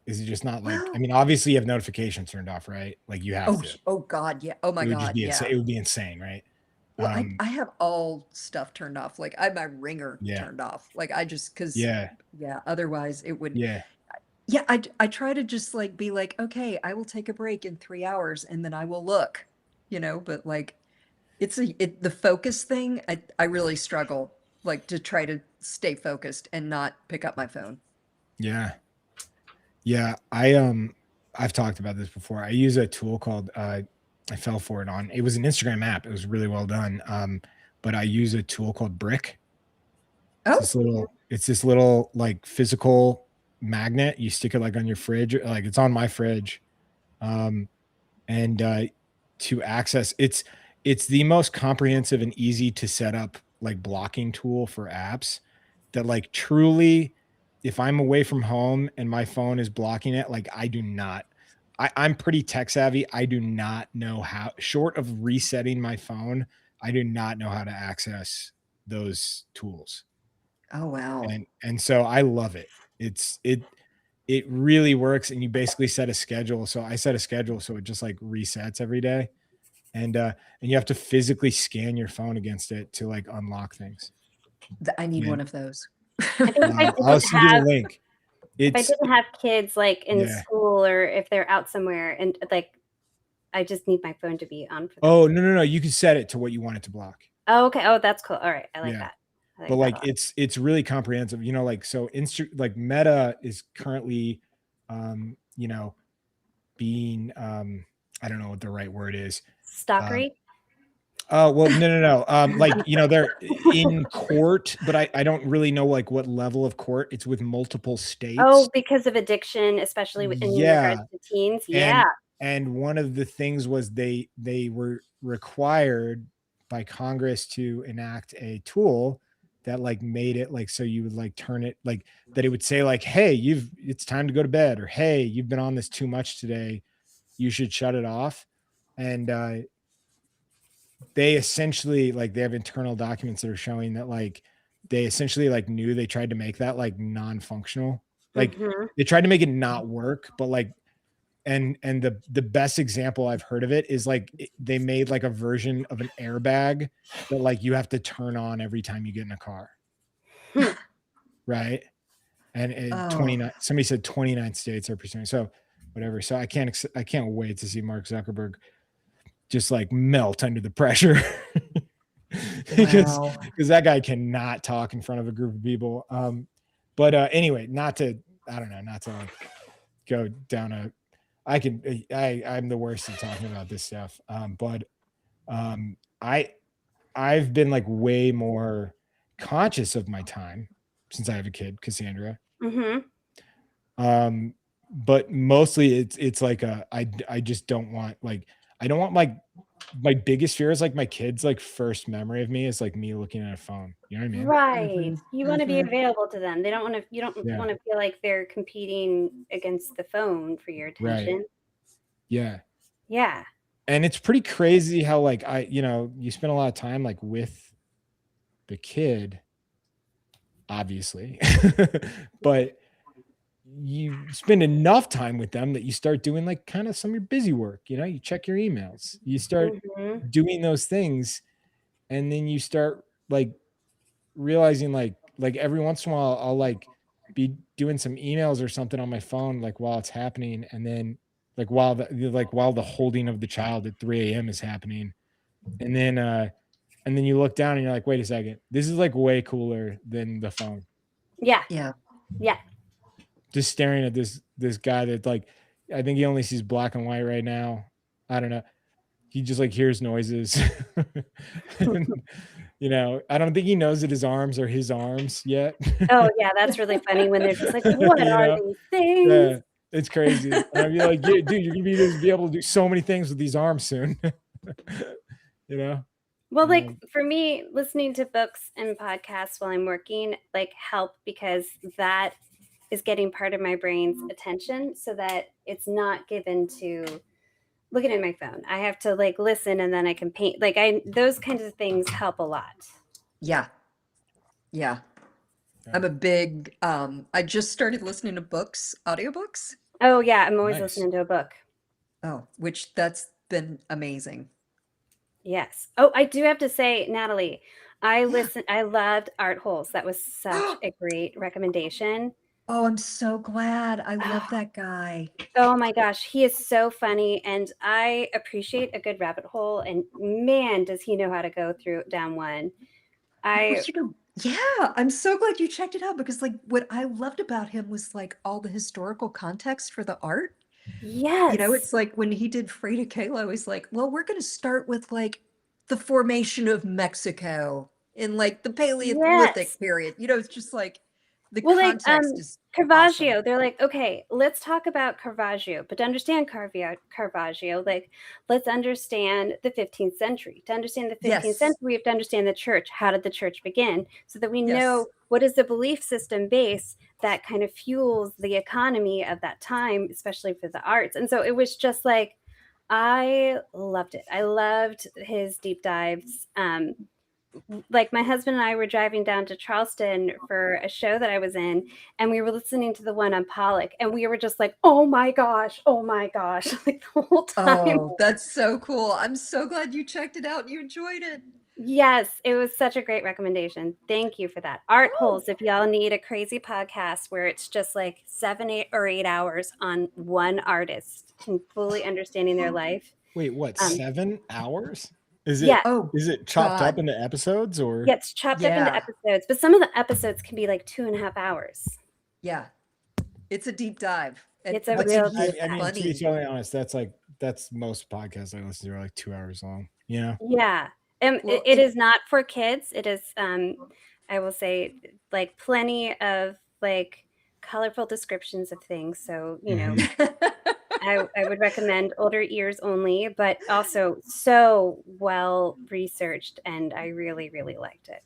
is it just not like, I Well, mean, obviously you have notifications turned off, right? Like you have oh, to. oh God, yeah. Oh my It would just God, be insane. yeah. It would be insane, right? Well, I have all stuff turned off. Like I have my ringer Yeah. turned off. Like I just because Yeah. yeah, otherwise it would. Yeah. Yeah, I try to just like be like, okay, I will take a break in 3 hours and then I will look, but like the focus thing, I really struggle like to try to stay focused and not pick up my phone. Yeah. Yeah. I've talked about this before. I use a tool called I fell for it on. It was an Instagram app. It was really well done. But I use a tool called Brick. Oh, It's this little like physical magnet. You stick it like on your fridge, like it's on my fridge. And to access it's the most comprehensive and easy to set up like blocking tool for apps that like truly, if I'm away from home and my phone is blocking it, like I'm pretty tech savvy. I do not know how, short of resetting my phone, I do not know how to access those tools. oh wow. And so I love it. It really works. And you basically set a schedule. So I set a schedule so it just like resets every day. And you have to physically scan your phone against it to like unlock things. I need Man. one of those. I think I'll send you the link. If I didn't have kids like in Yeah. school or if they're out somewhere and like, I just need my phone to be on for them. Oh, no. You can set it to what you want it to block. Oh, okay. Oh, that's cool. All right. I like Yeah. that. I But that like a lot. it's really comprehensive, like so like Meta is currently being I don't know what the right word is. Stalkery. Oh, well, no. Like, they're in court, but I don't really know like what level of court. It's with multiple states. Oh, because of addiction, especially in regards to teens. Yeah. And one of the things was they were required by Congress to enact a tool that like made it like, so you would like turn it like that. It would say like, hey, it's time to go to bed, or, hey, you've been on this too much today. You should shut it off. And, they essentially like they have internal documents that are showing that like they essentially like knew they tried to make that like non-functional, like they tried to make it not work, but like and the best example I've heard of it is like they made like a version of an airbag that like you have to turn on every time you get in a car. Right. And 29 somebody said 29 states are pursuing, so whatever. So I can't wait to see Mark Zuckerberg just like melt under the pressure. because that guy cannot talk in front of a group of people. But anyway, not to like go down I'm the worst at talking about this stuff. But I've been like way more conscious of my time since I have a kid, Cassandra. But mostly it's like I just don't want like, I don't want my biggest fear is like my kids' like first memory of me is like me looking at a phone. You know what I mean? Right. You want to be available to them. You don't want to feel like they're competing against the phone for your attention. Right. Yeah. Yeah. And it's pretty crazy how like you spend a lot of time like with the kid, obviously, but you spend enough time with them that you start doing like kind of some of your busy work. You check your emails, you start doing those things, and then you start like realizing like every once in a while I'll like be doing some emails or something on my phone like while it's happening, and then like while the holding of the child at 3 a.m. is happening, and then you look down and you're like, wait a second, this is like way cooler than the phone. Yeah. Just staring at this guy that like, I think he only sees black and white right now. I don't know. He just like hears noises. And, I don't think he knows that his arms are his arms yet. Oh yeah, that's really funny when they're just like, what are these things? Yeah, it's crazy. And I'd be like, dude, you're gonna be able to do so many things with these arms soon. Well, like for me, listening to books and podcasts while I'm working like help, because that is getting part of my brain's attention so that it's not given to looking at my phone. I have to like listen and then I can paint. Like those kinds of things help a lot. Yeah. Yeah. I'm a big, I just started listening to audiobooks. Oh yeah, I'm always Nice. listening to a book. Oh, which that's been amazing. Yes. Oh, I do have to say, Natalie, I Yeah. loved Art Holes. That was such a great recommendation. Oh, I'm so glad. I love that guy. Oh my gosh, he is so funny, and I appreciate a good rabbit hole. And man, does he know how to go down one. Yeah, I'm so glad you checked it out because like what I loved about him was like all the historical context for the art. Yes. It's like when he did Frida Kahlo, he's like, well, we're going to start with like the formation of Mexico in like the Paleolithic period. It's just like the context is Caravaggio. awesome. They're like, okay, let's talk about Caravaggio, but to understand Caravaggio, like let's understand the 15th century. To understand the 15th century, we have to understand the church. How did the church begin? So that we know what is the belief system base that kind of fuels the economy of that time, especially for the arts. And so it was just like, I loved it. I loved his deep dives. Like my husband and I were driving down to Charleston for a show that I was in, and we were listening to the one on Pollock, and we were just like, oh my gosh, like the whole time. Oh, that's so cool. I'm so glad you checked it out and you enjoyed it. Yes, it was such a great recommendation. Thank you for that. Art Holes, if y'all need a crazy podcast where it's just like 8 hours on one artist and fully understanding their life. Wait, what? 7 hours? Is it chopped God. up into episodes or? Yeah, it's chopped up into episodes, but some of the episodes can be like 2.5 hours. Yeah, it's a deep dive. It's a real deep I mean, dive. to be totally honest, that's most podcasts I listen to are like 2 hours long. Yeah. It is not for kids. It is, I will say, like plenty of like colorful descriptions of things. So, I would recommend older ears only, but also so well researched, and I really, really liked it.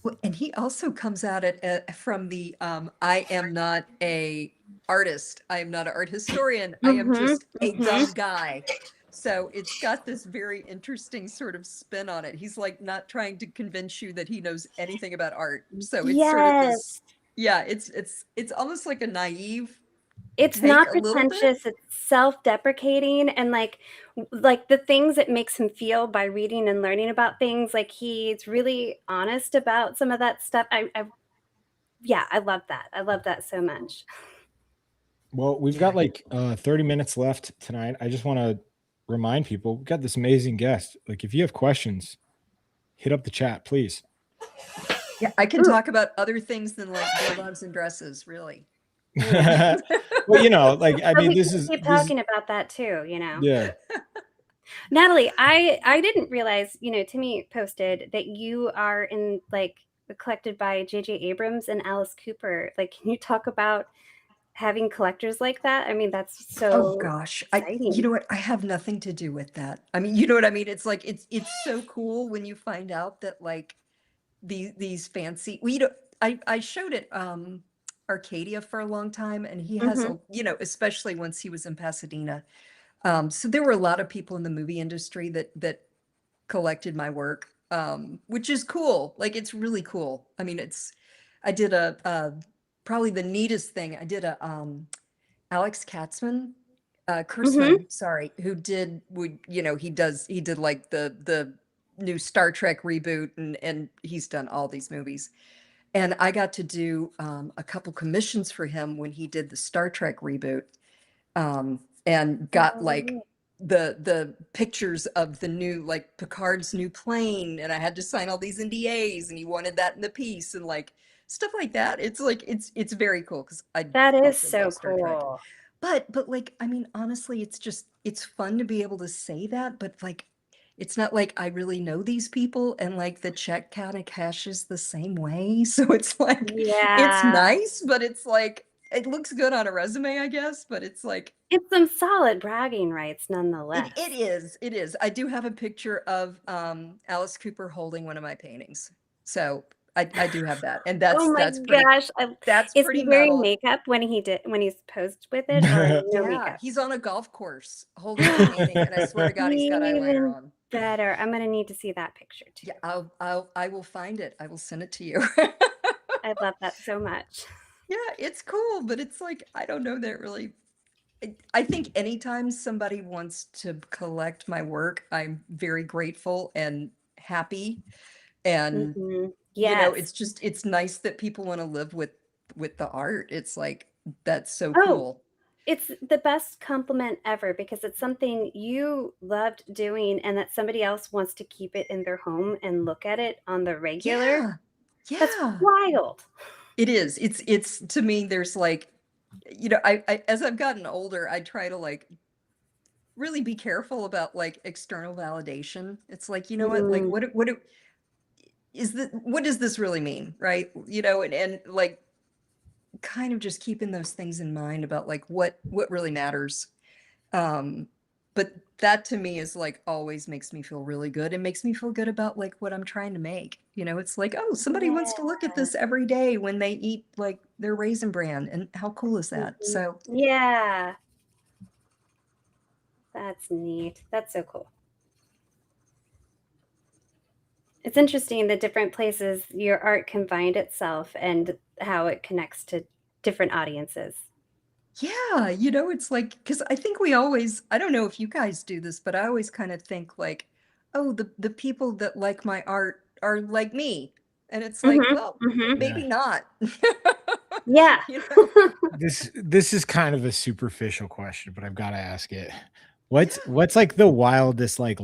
Well, and he also comes at it from the I am not a artist. I am not an art historian. I am just a dumb guy. So it's got this very interesting sort of spin on it. He's like not trying to convince you that he knows anything about art. So it's sort of this, it's almost like a naive. It's not pretentious. It's self-deprecating, and like the things it makes him feel by reading and learning about things. Like he's really honest about some of that stuff. I love that. I love that so much. Well, we've got like 30 minutes left tonight. I just want to remind people we've got this amazing guest. Like if you have questions, hit up the chat, please. Yeah, I can talk about other things than like bulldogs and dresses, really. Well, like I mean, this is talking about that too. Yeah. Natalie, I didn't realize. Timmy posted that you are in like collected by J.J. Abrams and Alice Cooper. Like, can you talk about having collectors like that? I mean, that's so. Oh gosh, you know what? I have nothing to do with that. I mean, you know what I mean? It's like it's so cool when you find out that like these fancy. I showed it. Arcadia for a long time, and he has especially once he was in Pasadena, so there were a lot of people in the movie industry that collected my work, which is cool. Like it's really cool. I mean, I did a probably the neatest thing. I did a Alex Kurtzman, sorry, who did he did like the new Star Trek reboot, and he's done all these movies. And I got to do a couple commissions for him when he did the Star Trek reboot, and got like the pictures of the new, like Picard's new plane, and I had to sign all these NDAs, and he wanted that in the piece and like stuff like that. It's like it's very cool because that is so cool. But like I mean, honestly, it's fun to be able to say that, but like. It's not like I really know these people, and like the check kind of cashes the same way. So it's like, it's nice, but it's like, it looks good on a resume, I guess, but it's like. It's some solid bragging rights nonetheless. It is. I do have a picture of Alice Cooper holding one of my paintings. So I do have that, and Oh my that's pretty gosh. that's Is pretty he wearing metal. makeup when he's posed with it, or no Yeah, makeup? he's on a golf course holding a painting, and I swear to God, he's got eyeliner Even on. better. I'm gonna need to see that picture too. Yeah, I will find it. I will send it to you. I love that so much. Yeah, it's cool, but it's like I don't know that really. I think anytime somebody wants to collect my work, I'm very grateful and happy. And Yes. it's just it's nice that people want to live with the art. It's like that's so Oh, cool. it's the best compliment ever because it's something you loved doing and that somebody else wants to keep it in their home and look at it on the regular. Yeah. That's Yeah. wild. It is. It's to me, there's like, I as I've gotten older, I try to like really be careful about like external validation. It's like, you know what, like Mm, what does this really mean? Right. And like kind of just keeping those things in mind about like what really matters. Um, but that to me is like always makes me feel really good. It makes me feel good about like what I'm trying to make. It's like, oh, somebody wants to look at yeah. this every day when they eat like their Raisin Bran. And how cool is that? Mhm. So Yeah. That's neat. That's so cool. It's interesting the different places your art can find itself and how it connects to different audiences. yeah, it's like, because I think I don't know if you guys do this, but I always kind of think like, oh, the people that like my art are like me. And it's like, Mhm, well, mhm. maybe Yeah. not. Yeah. You know? This is kind of a superficial question, but I've got to ask it. What's Yeah. what's like the wildest like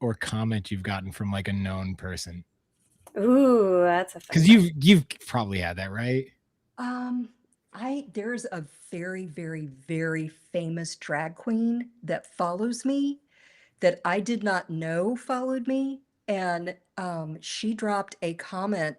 or comment you've gotten from like a known person? Ooh, that's a fun Because question. you've probably had that, right? Um, there's a very, very, very famous drag queen that follows me that I did not know followed me. And she dropped a comment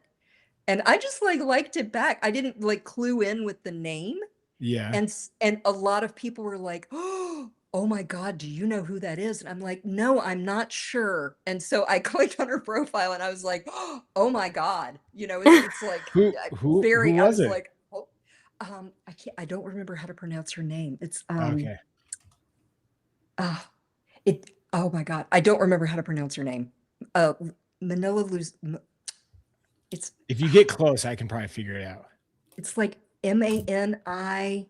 and I just like liked it back. I didn't like clue in with the name. Yeah. And a lot of people were like, oh my God, do you know who that is? And I'm like, no, I'm not sure. And so I clicked on her profile and I was like, oh my God. It's like Who I was was it? like, oh, I don't remember how to pronounce her name. It's Okay. uh, oh my God, I don't remember how to pronounce her name. Uh Manila Luz it's If you get close, I can probably figure it out. it's like Maniz.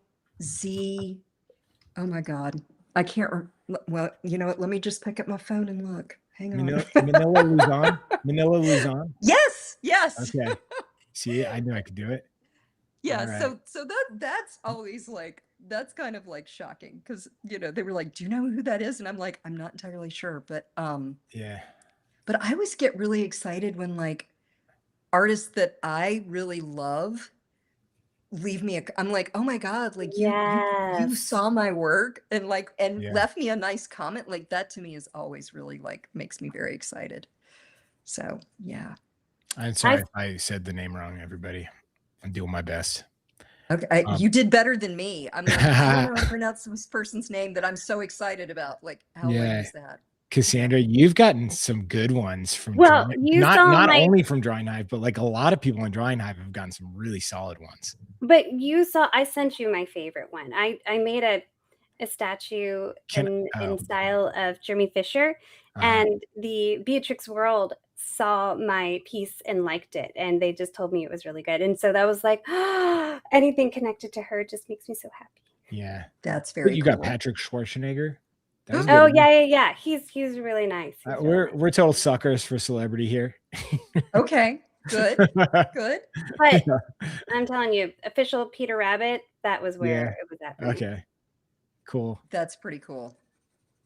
Oh my God. I can't. Well, you know what? Let me just pick up my phone and look. Hang on. Manila Luzon. Manila Luzon. Yes. Yes. Okay. See, I knew I could do it. Yeah. All right. So that's always like, that's kind of like shocking because, they were like, do you know who that is? And I'm like, I'm not entirely sure. Yeah. But I always get really excited when like artists that I really love leave me I'm like, oh my God, like you Yes. saw my work and like and Yeah. left me a nice comment. Like that to me is always really like makes me very excited. So yeah. I'm sorry if I said the name wrong, everybody. I'm doing my best. Okay. You did better than me. I'm like, I don't know how to pronounce this person's name that I'm so excited about. Like, how lame Yeah. is that? Cassandra, you've gotten some good ones from Well, you saw not my only from Drawing Hive, but like a lot of people in Drawing Hive have gotten some really solid ones. but you saw I sent you my favorite one. I made a statue in style of Jeremy Fisher, and the Beatrix World saw my piece and liked it, and they just told me it was really good. And so that was like, anything connected to her just makes me so happy. Yeah. That's very You cool. got Patrick Schwarzenegger. That was a Oh good one. yeah. He's really nice. He's really nice. We're total suckers for celebrity here. Okay. Good. Good. But I'm telling you, official Peter Rabbit, that was where it was at. Okay. Cool. That's pretty cool.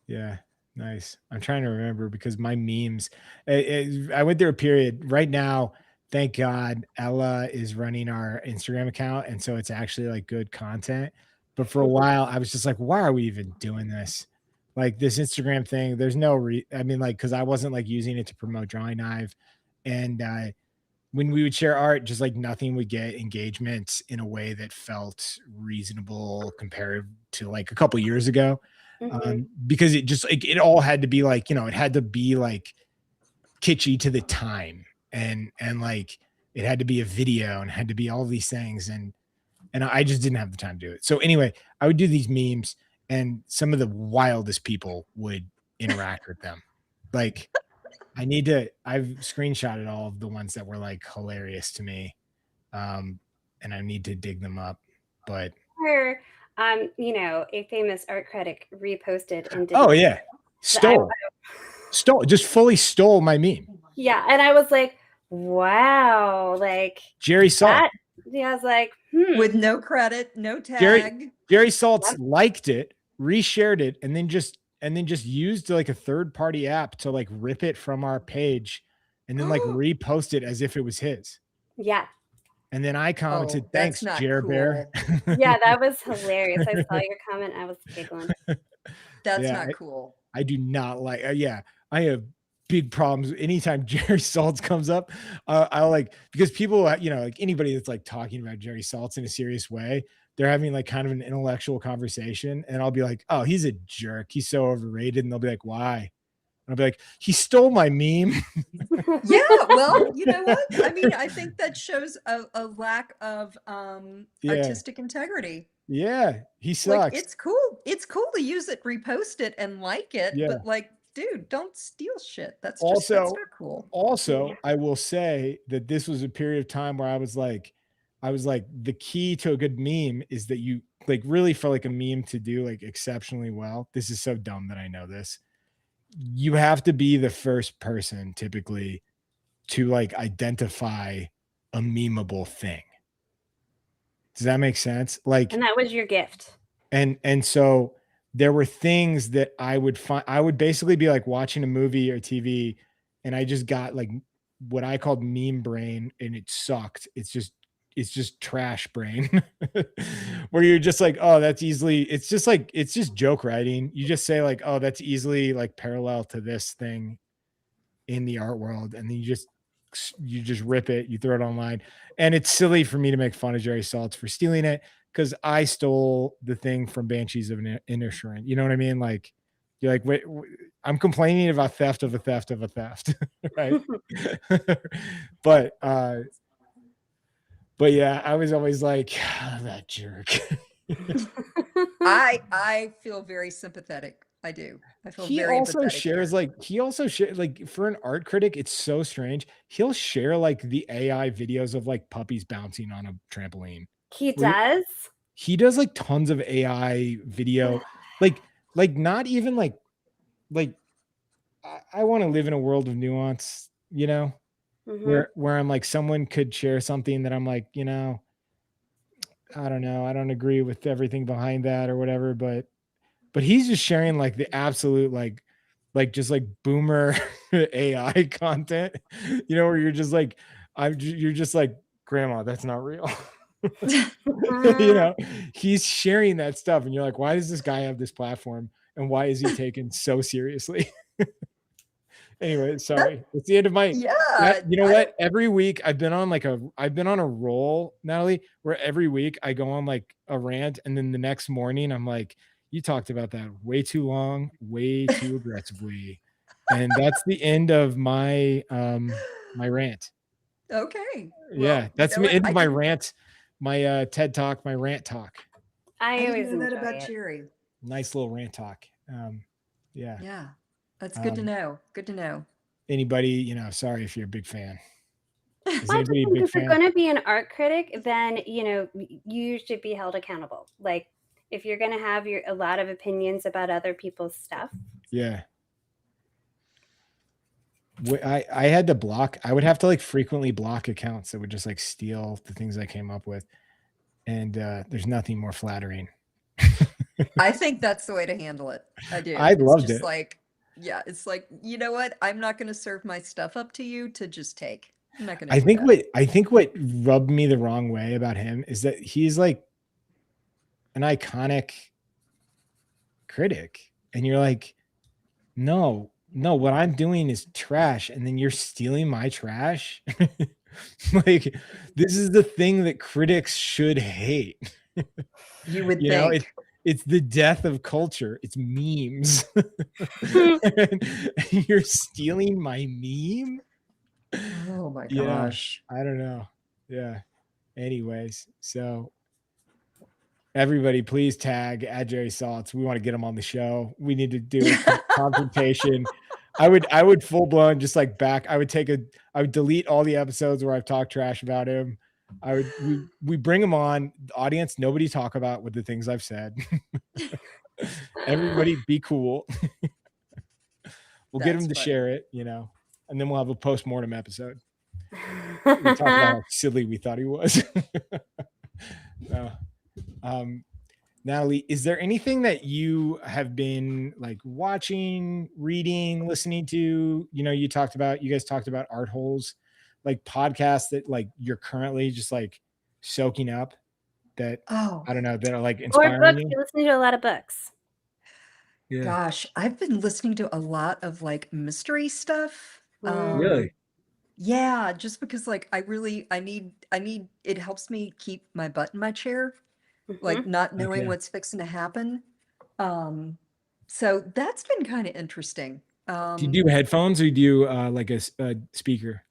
Yeah. Nice. I'm trying to remember because my memes, I went through a period right now. Thank God Ella is running our Instagram account. And so it's actually like good content. But for a while, I was just like, why are we even doing this? Like this Instagram thing, there's no I mean, like, because I wasn't like using it to promote Drawing Hive. And when we would share art, just like nothing would get engagement in a way that felt reasonable compared to like a couple years ago. Because it just like it all had to be like, it had to be like kitschy to the time and like it had to be a video and it had to be all these things. And I just didn't have the time to do it. So anyway, I would do these memes and some of the wildest people would interact with them. Like I've screenshotted all of the ones that were like hilarious to me. And I need to dig them up, but Or, a famous art critic reposted and did. Oh yeah. Stole, just fully stole my meme. Yeah. And I was like, wow. Like Jerry Salt. I was like, with no credit, no tag. Jerry Saltz liked it, reshared it, and then just used like a third-party app to like rip it from our page and then like repost it as if it was his. Yeah. And then I commented, "Thanks, Jer Bear." Yeah, that was hilarious. I saw your comment. I was giggling. That's not cool. I do not like. I have big problems anytime Jerry Saltz comes up. I like, because people, like anybody that's like talking about Jerry Saltz in a serious way, they're having like kind of an intellectual conversation, and I'll be like, "Oh, he's a jerk. He's so overrated," and they'll be like, "Why?" And I'll be like, "He stole my meme." Yeah, well, you know what? I mean, I think that shows a lack of artistic integrity. Yeah, he sucks. Like, it's cool. It's cool to use it, repost it, and like it, but like, dude, don't steal shit. That's not cool. Also, I will say that this was a period of time where I was like, the key to a good meme is that you like really, for like a meme to do like exceptionally well. This is so dumb that I know this. You have to be the first person typically to like identify a memeable thing. Does that make sense? Like, and that was your gift. And so there were things that I would find. I would basically be like watching a movie or TV, and I just got like what I called meme brain, and it sucked. It's just trash brain, where you're just like, oh, that's easily. It's just joke writing. You just say like, oh, that's easily like parallel to this thing in the art world, and then you just rip it, you throw it online. And it's silly for me to make fun of Jerry Saltz for stealing it, because I stole the thing from Banshees of Inisherin. You know what I mean? Like, you're like, wait, I'm complaining about theft of a theft of a theft, right? But yeah, I was always like, oh, that jerk. I feel very sympathetic. I do. I feel very empathetic. He also shares like, for an art critic, it's so strange. He'll share like the AI videos of like puppies bouncing on a trampoline. He does? He does like tons of AI video. like not even like I want to live in a world of nuance, where I'm like, someone could share something that I'm like, I don't know. I don't agree with everything behind that or whatever, but he's just sharing like the absolute, like just like boomer AI content, where you're just like, you're just like, grandma, that's not real. He's sharing that stuff. And you're like, why does this guy have this platform? And why is he taken so seriously? Anyway, sorry. It's the end of my, what? Every week I've been on a roll, Natalie, where every week I go on like a rant. And then the next morning I'm like, you talked about that way too long, way too aggressively. And that's the end of my, my rant. Okay. Yeah. That's the end of my rant, my TED talk, my rant talk. I always know that about Jerry. Nice little rant talk. Yeah. Yeah. That's good to know. Good to know. Anybody, sorry if you're a big fan. If you're going to be an art critic, then, you should be held accountable. Like, if you're going to have a lot of opinions about other people's stuff. Yeah. I had to block. I would have to like frequently block accounts that would just like steal the things I came up with. And there's nothing more flattering. I think that's the way to handle it. I do. I loved it. Yeah, it's like, you know what? I'm not going to serve my stuff up to you to just take. I'm not going to. I think what rubbed me the wrong way about him is that he's like an iconic critic, and you're like, no, what I'm doing is trash, and then you're stealing my trash. Like, this is the thing that critics should hate. You would think. It's the death of culture. It's memes. And you're stealing my meme. Oh my Yeah, gosh. I don't know. Yeah. Anyways, so everybody, please tag at Jerry Saltz. We want to get him on the show. We need to do a confrontation. I would full blown just like back. I would delete all the episodes where I've talked trash about him. We bring him on. The audience, nobody talk about with the things I've said. Everybody be cool. We'll get him That's to funny. share it, and then we'll have a post-mortem episode. We talk about how silly we thought he was. No. Natalie, is there anything that you have been like watching, reading, listening to? You guys talked about art holes, like podcasts that like you're currently just like soaking up that Oh I don't know, that are like Or inspiring books. you? You listen to a lot of books. Yeah. gosh, I've been listening to a lot of like mystery stuff. Really? Yeah, just because like I need it helps me keep my butt in my chair, like Mhm. not knowing Okay. what's fixing to happen. So that's been kind of interesting. Do you do headphones or do you like a speaker?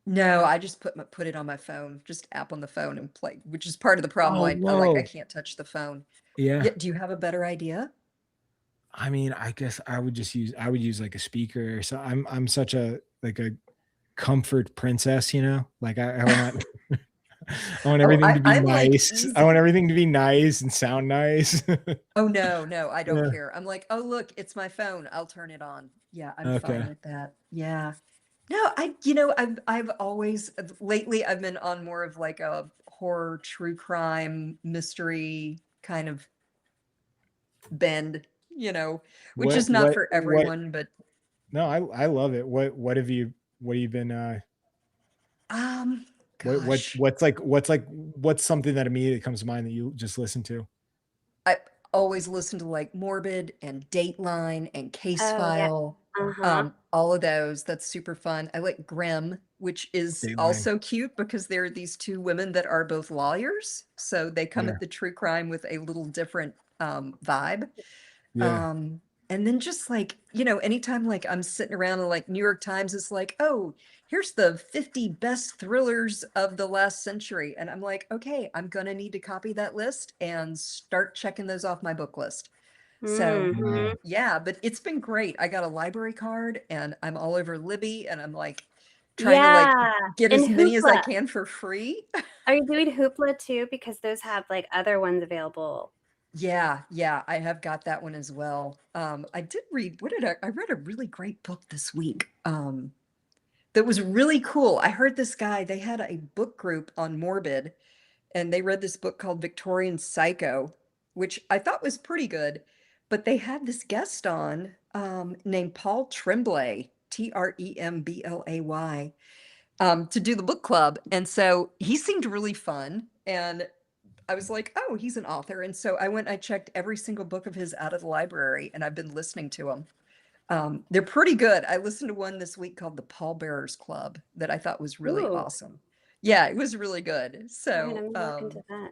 No, I just put it on my phone, just app on the phone and play, which is part of the problem. Oh, I whoa. can't touch the phone. Yeah. Yeah, do you have a better idea? I mean, I guess I would use like a speaker. So I'm such a like a comfort princess, like I want I want Oh, everything to be I'm like nice. I want easy. everything to be nice and sound nice. Oh no, I don't Yeah. care. I'm like, oh look, it's my phone. I'll turn it on. Yeah, I'm Okay. fine with that. Yeah. No, I've always lately I've been on more of like a horror, true crime, mystery kind of bend, which is not for What everyone, but no, I love it. What have you been gosh, what's something that immediately comes to mind that you just listen to? I always listen to like Morbid and Dateline and Case Oh yeah. File. Uh-huh. All of those. That's super fun. I like Grimm, which is Dateline. also cute because there are these two women that are both lawyers. So they come Yeah. at the true crime with a little different vibe. Yeah. And then just like, anytime like I'm sitting around and like New York Times is like, oh, here's the 50 best thrillers of the last century. And I'm like, okay, I'm gonna need to copy that list and start checking those off my book list. So Mhm. yeah, but it's been great. I got a library card and I'm all over Libby and I'm like trying to like Yeah. get And as many as I Hoopla. can for free. Are you doing Hoopla too? Because those have like other ones available. Yeah, I have got that one as well. I did read, I read a really great book this week. That was really cool. I heard this guy, they had a book group on Morbid, and they read this book called Victorian Psycho, which I thought was pretty good. But they had this guest on named Paul Tremblay, Tremblay, to do the book club. And so he seemed really fun. And I was like, oh, he's an author. And so I went, I checked every single book of his out of the library, and I've been listening to them. They're pretty good. I listened to one this week called the Pallbearers Club that I thought was really Ooh. awesome. Yeah, it was really good. Right, So, I'm gonna look into that.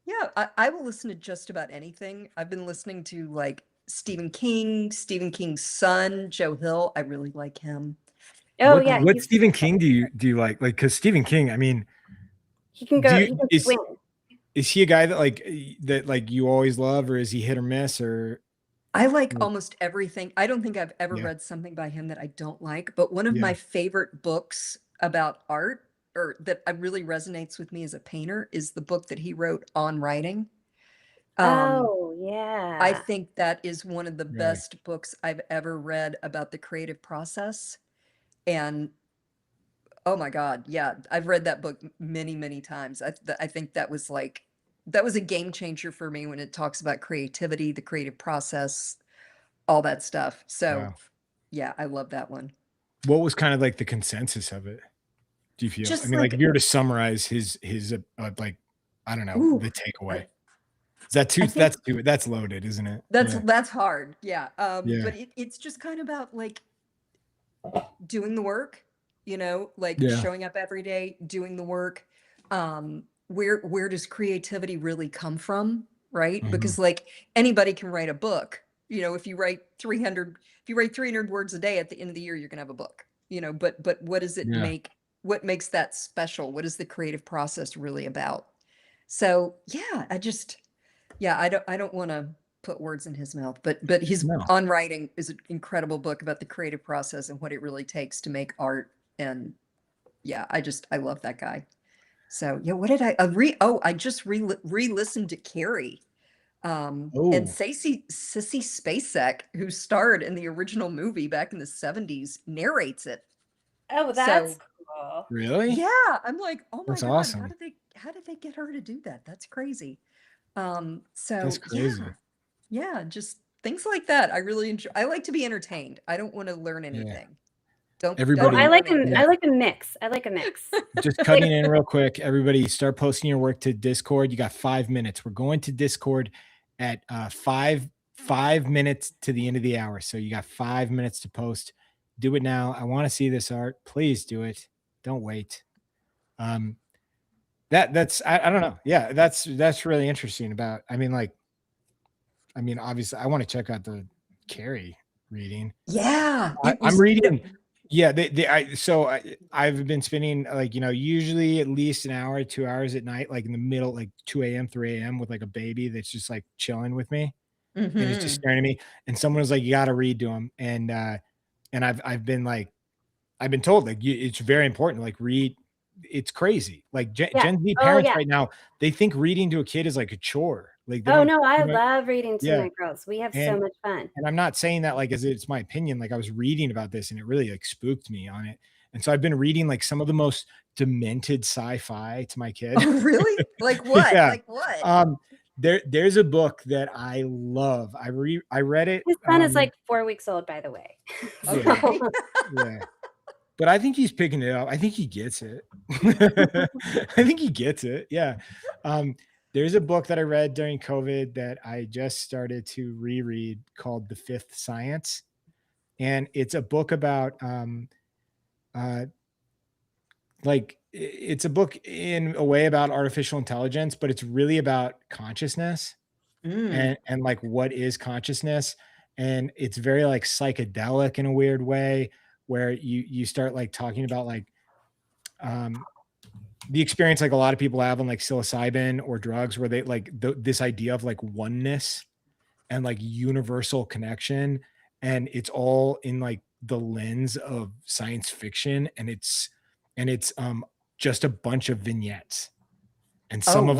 yeah, I will listen to just about anything. I've been listening to like Stephen King's son, Joe Hill. I really like him. Oh yeah, What he's Stephen King do you like? Like, because Stephen King, I mean, he can do go. you He can is swing. is he a guy that like you always love, or is he hit or miss, or I like almost everything. I don't think I've ever yeah, read something by him that I don't like, but one of yeah. my favorite books about art or that really resonates with me as a painter is the book that he wrote on writing. Oh I yeah. think that is one of the Really? best books I've ever read about the creative process. And oh my God, yeah, I've read that book many, many times. I think that was a game changer for me when it talks about creativity, the creative process, all that stuff. So Wow. yeah, I love that one. What was kind of like the consensus of it? Do you feel? I Just mean, like if like, you were to summarize his like, I don't know, ooh, the takeaway. I, Is that too? I think That's loaded, isn't it? that's hard. Yeah. Yeah. But it's just kind of about like doing the work, like Yeah. showing up every day, doing the work. Where does creativity really come from? Right? Mhm. Because like anybody can write a book. If you write 300 words a day at the end of the year, you're gonna have a book. you know, but what does it Yeah. make, what makes that special? What is the creative process really about? So yeah, I don't want to put words in his mouth, but his No. On Writing is an incredible book about the creative process and what it really takes to make art. And yeah, I love that guy. So yeah, what did I just re-listened to Carrie. And Oh, Sissy Spacek, who starred in the original movie back in the 70s, narrates it. Oh, that's So cool. really? yeah, I'm like, oh my That's God, awesome. how did they get her to do that? That's crazy. So That's crazy. yeah, just things like that. I really enjoy. I like to be entertained. I don't want to learn anything. Don't Everybody- I like learn I like a mix. I like a mix. Just cutting in real quick. Everybody start posting your work to Discord. You got 5 minutes. We're going to Discord at 5 minutes to the end of the hour. So you got 5 minutes to post. Do it now. I want to see this art. Please do it. Don't wait. That's I don't know. Yeah, that's really interesting about, I mean, obviously I want to check out the Carrie reading. Yeah, I'm reading. Yeah, I've been spending usually at least an hour, 2 hours at night, like in the middle, like 2 a.m., 3 a.m. with like a baby that's just like chilling with me. And it's just staring at me. And someone was like, you got to read to him. And I've been told like it's very important to like read. It's crazy. Like Gen Z parents right now, they think reading to a kid is like a chore. Like, oh no, I love reading to my girls. We have so much fun. And I'm not saying that like as it's my opinion. Like I was reading about this and it really like spooked me on it. And so I've been reading like some of the most demented sci-fi to my kid. Oh, really? Like what? Yeah. Like what? There's a book that I love. I read it. His son is like 4 weeks old, by the way. Okay. Yeah. But I think he's picking it up. I think he gets it. I think he gets it. Yeah. There's a book that I read during COVID that I just started to reread called The Fifth Science. And it's a book about it's a book in a way about artificial intelligence, but it's really about consciousness and like what is consciousness. And it's very like psychedelic in a weird way, where you start like talking about like the experience like a lot of people have on like psilocybin or drugs, where they like this idea of like oneness and like universal connection. And it's all in like the lens of science fiction. And it's just a bunch of vignettes. And some of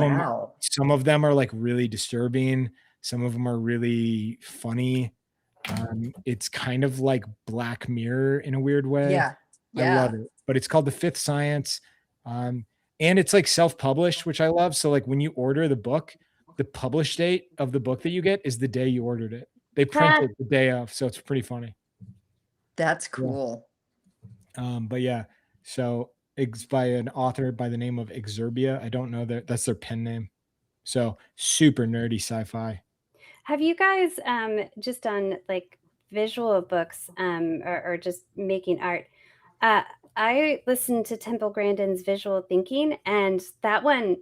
them are like really disturbing. Some of them are really funny. It's kind of like Black Mirror in a weird way. Yeah. I love it. But it's called The Fifth Science. And it's like self-published, which I love. So like when you order the book, the publish date of the book that you get is the day you ordered it. They print it the day of. So it's pretty funny. That's cool. Yeah. But yeah, so it's by an author by the name of Exerbia. I don't know that's their pen name. So super nerdy sci-fi. Have you guys just done like visual books or just making art? I listened to Temple Grandin's Visual Thinking, and that one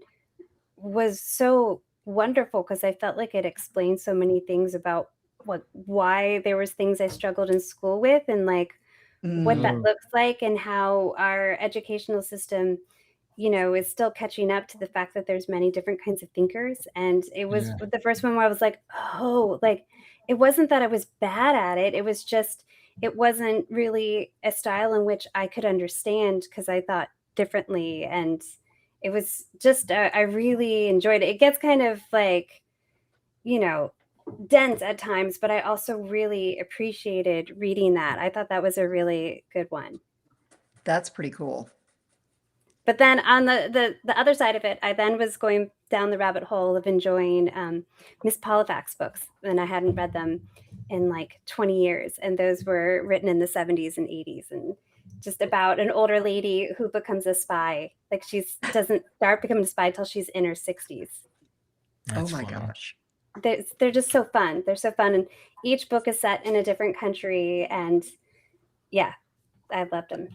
was so wonderful because I felt like it explained so many things about why there was things I struggled in school with, and like what that looks like, and how our educational system, you know, is still catching up to the fact that there's many different kinds of thinkers. And it was the first one where I was like, oh, like it wasn't that I was bad at it. It was just, it wasn't really a style in which I could understand because I thought differently. And it was just, I really enjoyed it. It gets kind of like, you know, dense at times, but I also really appreciated reading that. I thought that was a really good one. That's pretty cool. But then on the other side of it, I then was going down the rabbit hole of enjoying Miss Polifax books, and I hadn't read them in like 20 years. And those were written in the 70s and 80s, and just about an older lady who becomes a spy. Like she doesn't start becoming a spy till she's in her 60s. Oh my gosh. They're just so fun. They're so fun. And each book is set in a different country. And yeah, I loved them.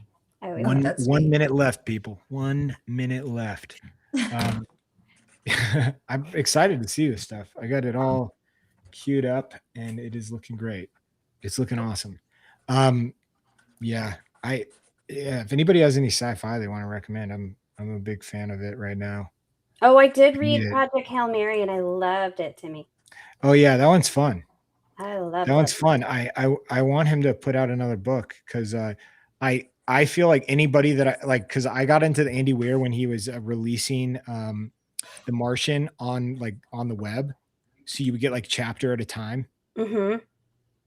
One minute left, people. 1 minute left. I'm excited to see this stuff. I got it all queued up and it is looking great. It's looking awesome. Yeah, Yeah, if anybody has any sci-fi they want to recommend, I'm a big fan of it right now. Oh, I did Read read it. Project Hail Mary and I loved it, Timmy. Oh yeah, that one's fun. I loved That one's it. fun. I want him to put out another book because I feel like anybody that I like, because I got into the Andy Weir when he was releasing The Martian on the web, so you would get like chapter at a time. Mm-hmm.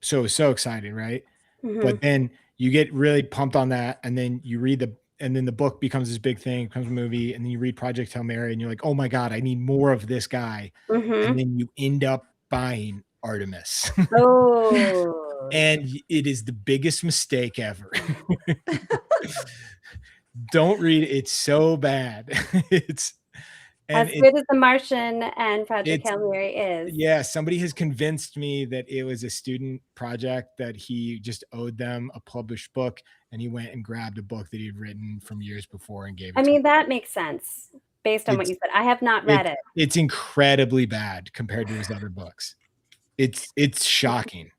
So it was so exciting, right? Mm-hmm. But then you get really pumped on that, and then you read and then the book becomes this big thing, becomes a movie, and then you read Project Hail Mary, and you're like, oh my god, I need more of this guy, Mm-hmm. and then you end up buying Artemis. Oh. And it is the biggest mistake ever. Don't read it. It's so bad. It's as good as The Martian and Project it's- Hail Mary is. yeah, somebody has convinced me that it was a student project, that he just owed them a published book, and he went and grabbed a book that he'd written from years before and gave it I to mean, me. that makes sense based on what you said. I have not read it. It's incredibly bad compared to his other books. It's shocking.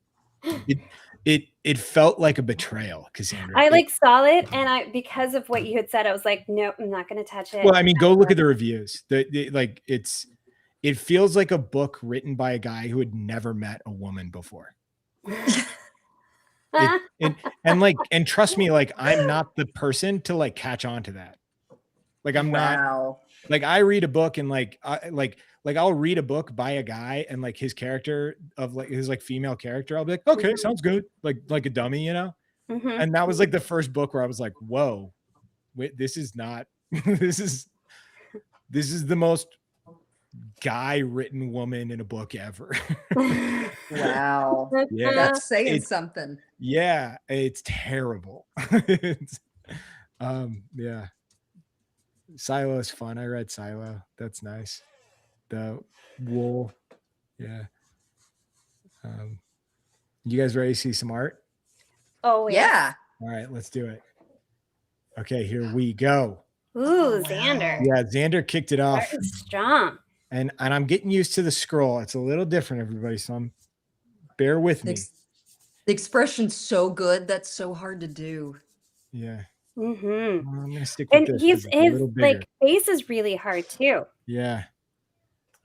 It felt like a betrayal, Cassandra. I saw it, and because of what you had said, I was like, nope, I'm not going to touch it. Well, I mean, go look at the reviews. It feels like a book written by a guy who had never met a woman before. And trust me, like, I'm not the person to like catch on to that. Like, I'm not. Like, I read a book and I'll read a book by a guy, and like his character of like his like female character, I'll be like, okay, sounds good. Like a dummy, you know? Mm-hmm. And that was like the first book where I was like, whoa, wait, this is not, this is the most guy written woman in a book ever. Wow. Yeah. That's saying something. Yeah. It's terrible. Yeah. Silo is fun. I read Silo. That's nice. The Wool. Yeah. You guys ready to see some art? Oh, Yeah. All right, let's do it. Okay, here we go. Ooh, Xander. Yeah, Xander kicked it off. Starting strong. And I'm getting used to the scroll. It's a little different, everybody. So bear with me. The expression's so good. That's so hard to do. Yeah. Mm-hmm. I'm gonna stick with And this. his like face is really hard too. Yeah.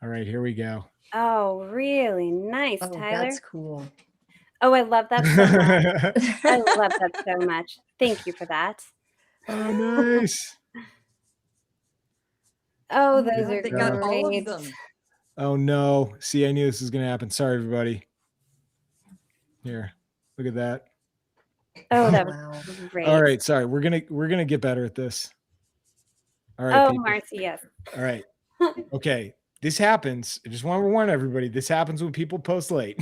All right, here we go. Oh, really nice, Oh, Tyler. that's cool. Oh, I love that so much. I love that so much. Thank you for that. Oh, nice. Oh, those God, are they got all great. of them. Oh no. See, I knew this was gonna happen. Sorry, everybody. Here, look at that. Oh, that Wow. was great. All right, sorry. We're gonna get better at this. All right. Oh, people. Marcy, yes. All right. Okay. This happens. I just want to warn everybody. This happens when people post late.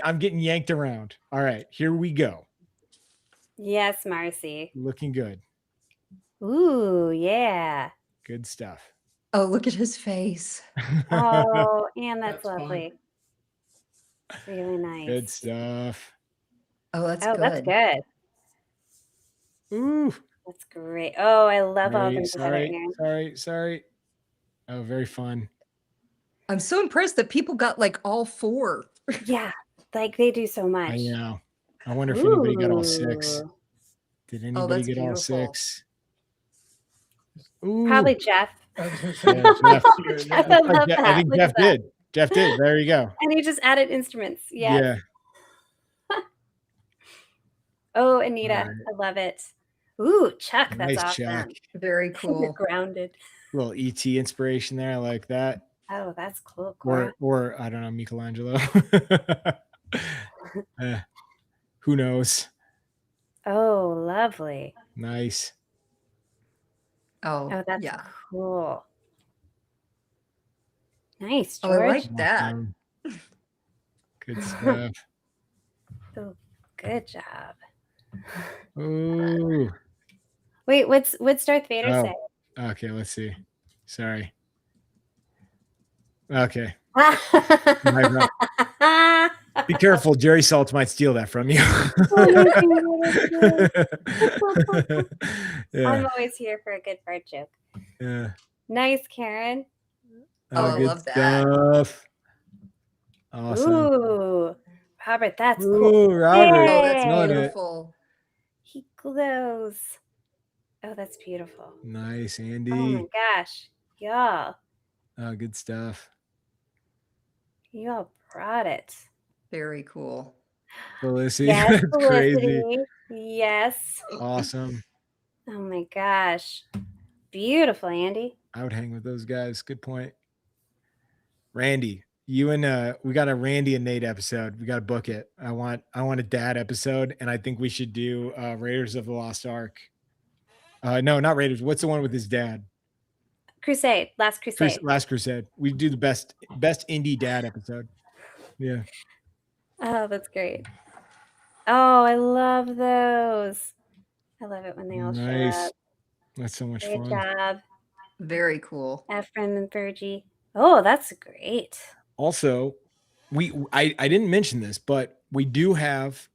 I'm getting yanked around. All right, here we go. Yes, Marcy. Looking good. Ooh, yeah. Good stuff. Oh, look at his face. Oh, and that's That's lovely. Really nice. Good stuff. Oh, that's Oh, good. that's good. Ooh. That's great. Oh, I love all them together, Sorry. Aaron. Sorry. Oh, very fun. I'm so impressed that people got like all four. Yeah, like they do so much. I know. I wonder if anybody got all six. Ooh. Did anybody that's get all beautiful. 6? Ooh. Probably Jeff. I was gonna say, Yeah, Jeff. Jeff, I love I that. think Look Jeff at that. did. Jeff did. There you go. And he just added instruments. Yes. Yeah. Oh, Anita, All right. I love it. Ooh, Chuck, that's Nice, awesome. Chuck. Very You're cool. grounded. Little ET inspiration there. I like that. Oh, that's cool. Cora. Or I don't know, Michelangelo. Who knows? Oh, lovely. Nice. Oh, Oh, that's yeah. cool. Nice, Oh, George. I like that. Awesome. Good stuff. Oh, good job. Ooh. Wait, what's Darth Vader Oh. say? Okay, let's see. Sorry. Okay. Be careful. Jerry Saltz might steal that from you. I'm Yeah. always here for a good fart joke. Yeah. Nice, Karen. Oh, I good love that. stuff. Awesome. Ooh, Robert, that's Ooh, cool. Robert. Oh, that's Yay. beautiful. He glows. Oh, that's beautiful. Nice, Oh my Andy. gosh. Y'all. Oh, good stuff. Y'all brought it. Very cool. Felicity, Yes, that's crazy. Felicity. Yes. Awesome. Oh my gosh. Beautiful, Andy. I would hang with those guys. Good point. Randy, you and we got a Randy and Nate episode. We got to book it. I want a dad episode, and I think we should do Raiders of the Lost Ark. No, not Raiders. What's the one with his dad? Crusade. Last Crusade. Last Crusade. We do the best indie dad episode. Yeah. Oh, that's great. Oh, I love those. I love it when they all show Nice. up. That's so much Great fun. job, Very cool. Ephraim and Virgie. Oh, that's great. Also, I didn't mention this, but we do have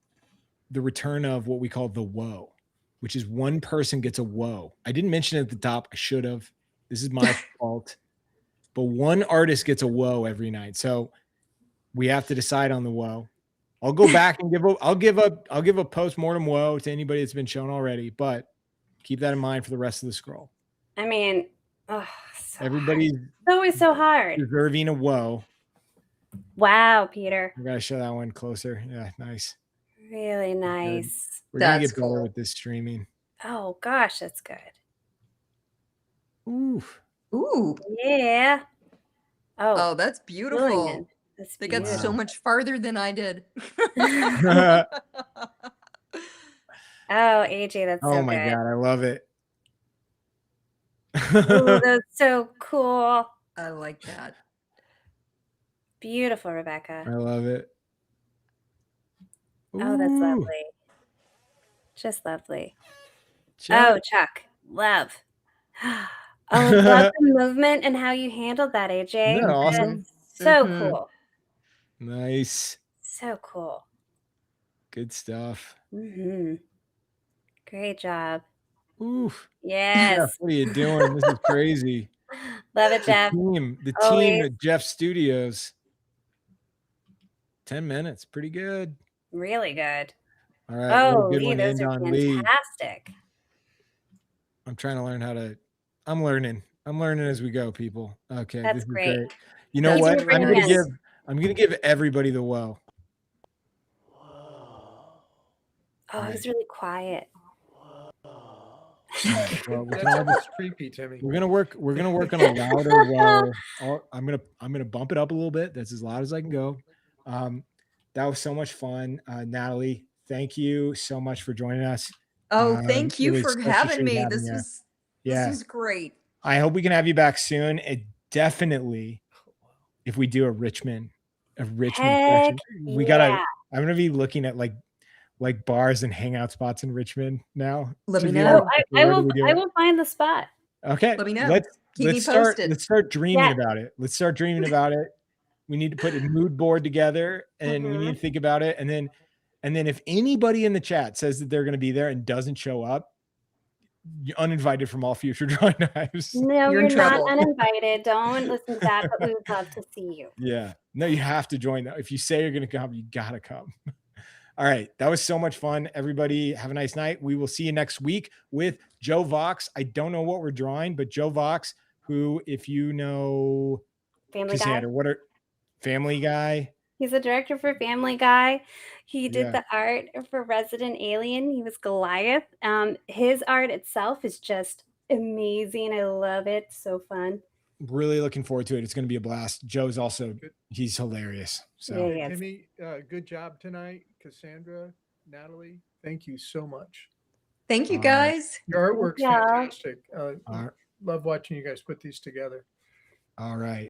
the return of what we call the woe, which is one person gets a woe. I didn't mention it at the top. I should have. This is my fault. But one artist gets a woe every night. So we have to decide on the woe. I'll go back and I'll give a post-mortem woe to anybody that's been shown already, but keep that in mind for the rest of the scroll. I mean, oh, so Everybody's hard. It's always so hard. deserving a woe. Wow, Peter. I gotta show that one closer. Yeah, nice. Really nice. We're gonna That's get better cool. with this streaming. Oh gosh, that's good. Ooh. Ooh. Yeah. Oh, that's beautiful. Brilliant. That's They got beautiful. so much farther than I did. Oh, AJ, that's so Oh my good. god, I love it. Ooh, that's so cool. I like that. Beautiful, Rebecca. I love it. Oh, that's Ooh, lovely. Just lovely. Chuck. Oh, Chuck. Love. Oh, I love the movement and how you handled that, AJ. Isn't that awesome? That's so Mhm. cool. Nice. So cool. Good stuff. Great job. Oof. Yes. Jeff, what are you doing? This is crazy. Love it, Jeff. The team Always. at Jeff Studios. 10 minutes. Pretty good. Really good. All right. What a Oh, good Lee, one to those end are on, Lee. fantastic. I'm trying to learn how to. I'm learning as we go, people. Okay. That's this is great. great. You know That's what? really I'm gonna nice. give everybody the woe. Oh, it was really quiet. Well, we That's can all just, almost creepy, Timmy. we're gonna work on a louder woe. I'm gonna bump it up a little bit. That's as loud as I can go. That was so much fun. Natalie, thank you so much for joining us. Oh, thank It you was for such a having treat me. having This you. was Yeah. great. I hope we can have you back soon. It definitely, if we do a Richmond Heck session, we gotta. yeah. I'm gonna be looking at like bars and hangout spots in Richmond now. Let to me be know. like, I where do will. we do I it? will find the spot. Okay. Let me know. Let's Keep me start. posted. Let's start dreaming Yeah. about it. Let's start dreaming about it. We need to put a mood board together, and we need to think about it. And then if anybody in the chat says that they're going to be there and doesn't show up, you're uninvited from all future Drawing Hives. No, You're you're in not trouble. uninvited. Don't listen to that, but we would love to see you. Yeah. No, you have to join. If you say you're going to come, you got to come. All right. That was so much fun. Everybody have a nice night. We will see you next week with Joe Vox. I don't know what we're drawing, but Joe Vox, who, if you know Family Guy. Cassandra, Family Guy? He's a director for Family Guy. He did Yeah. the art for Resident Alien. He was Goliath. His art itself is just amazing. I love it. So fun. Really looking forward to it. It's going to be a blast. Joe's also, he's hilarious. So Yeah, Hey, yes. Timmy, good job tonight. Cassandra, Natalie, thank you so much. Thank you, All right. guys. Your artwork's Yeah. fantastic. All right. Love watching you guys put these together. All right.